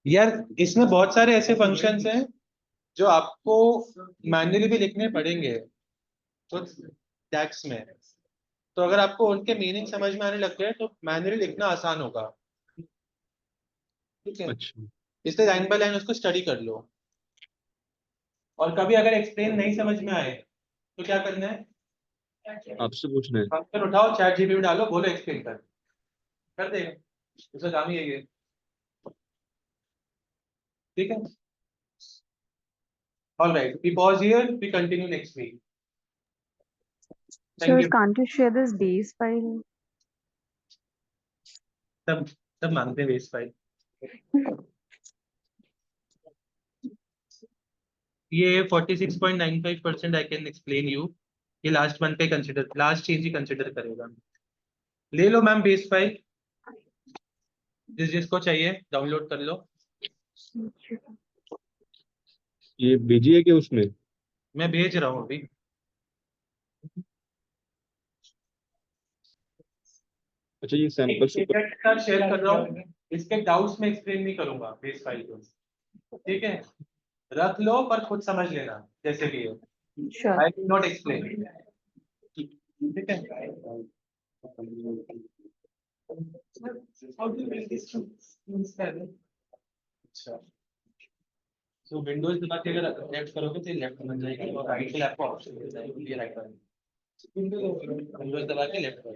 Speaker 1: यार इसमें बहुत सारे ऐसे फंक्शंस हैं जो आपको मैन्युअली भी लिखने पड़ेंगे, तो टैक्स में, तो अगर आपको उनके मीनिंग समझ में आने लग गए तो मैन्युअली लिखना आसान होगा, ठीक है।
Speaker 2: अच्छा,
Speaker 1: इसलिए लाइन बाय लाइन उसको स्टडी कर लो, और कभी अगर एक्सप्लेन नहीं समझ में आए तो क्या करना है,
Speaker 2: आपसे पूछना है।
Speaker 1: फंक्शन उठाओ, चैट जीपीटी में डालो, बोलो एक्सप्लेन कर देगा, उसका काम ही यही है, ठीक है। All right, we pause here, we continue next week. Thank
Speaker 7: Sir,
Speaker 1: you.
Speaker 7: can't you share this base file?
Speaker 1: सब मांगते हैं बेस फाइल, ये 46.95% आई कैन एक्सप्लेन यू, ये लास्ट मंथ पे कंसिडर, लास्ट चीज ही कंसिडर करेगा। ले लो मैम बेस फाइल, जिसको चाहिए डाउनलोड कर लो,
Speaker 2: ये भेजिए क्या उसमें?
Speaker 1: मैं भेज रहा हूँ अभी।
Speaker 2: अच्छा, ये सैंपल
Speaker 1: शेयर कर रहा हूँ, इसके डाउट्स में एक्सप्लेन नहीं करूंगा बेस फाइल को, ठीक है। रख लो पर खुद समझ लेना जैसे भी हो।
Speaker 7: Sure.
Speaker 1: I will not explain. ठीक है।
Speaker 5: How do you make this instead?
Speaker 1: अच्छा, तो विंडोज दबा के अगर लेफ्ट करोगे तो लेफ्ट बन जाएगी और राइट के लिए आपको ऑप्शन मिल जाएगा, ये राइट बन विंडोज दबा के लेफ्ट करो।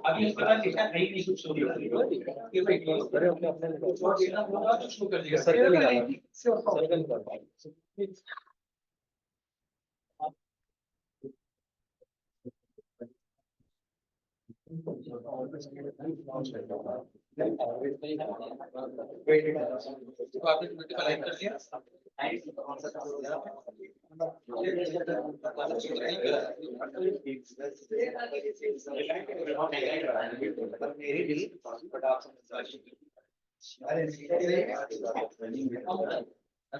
Speaker 1: अभी इसके बाद इसका नई नहीं कुछ शुरू कर दिया सर्कल आपने मल्टीप्लाई कर दिया।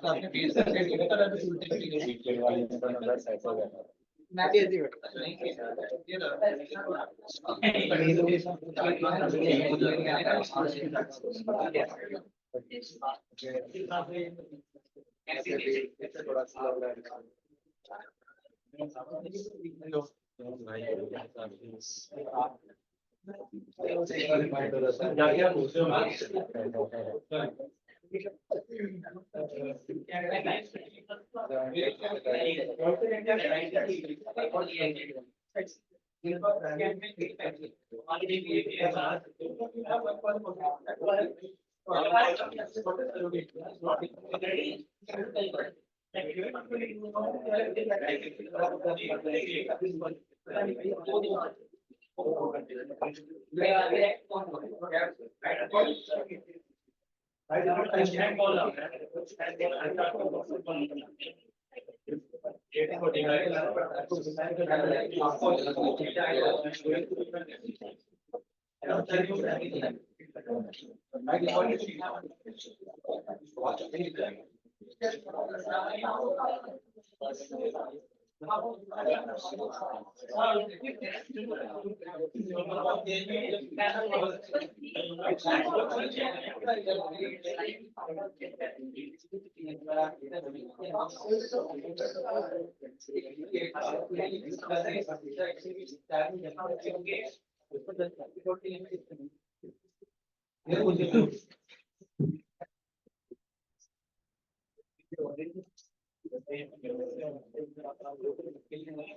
Speaker 1: आपने बीच से सेट किया था अभी मैं भी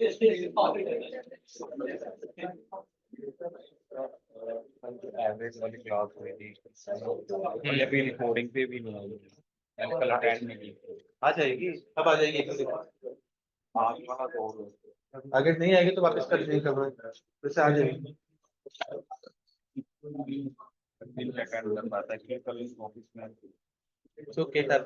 Speaker 1: ऐसे
Speaker 8: एवरेज वाली क्लास हुई थी ये भी रिकॉर्डिंग पे भी नहीं आई मैंने कल अटेंड नहीं की।
Speaker 1: आ जाएगी, अब आ जाएगी।
Speaker 8: आज वहाँ तो
Speaker 1: अगर नहीं आएगी तो वापस कर देंगे, खबर वैसे आ जाएगी।
Speaker 8: दिन अटेंड कर पाता है कि कल ऑफिस में
Speaker 1: So, क्या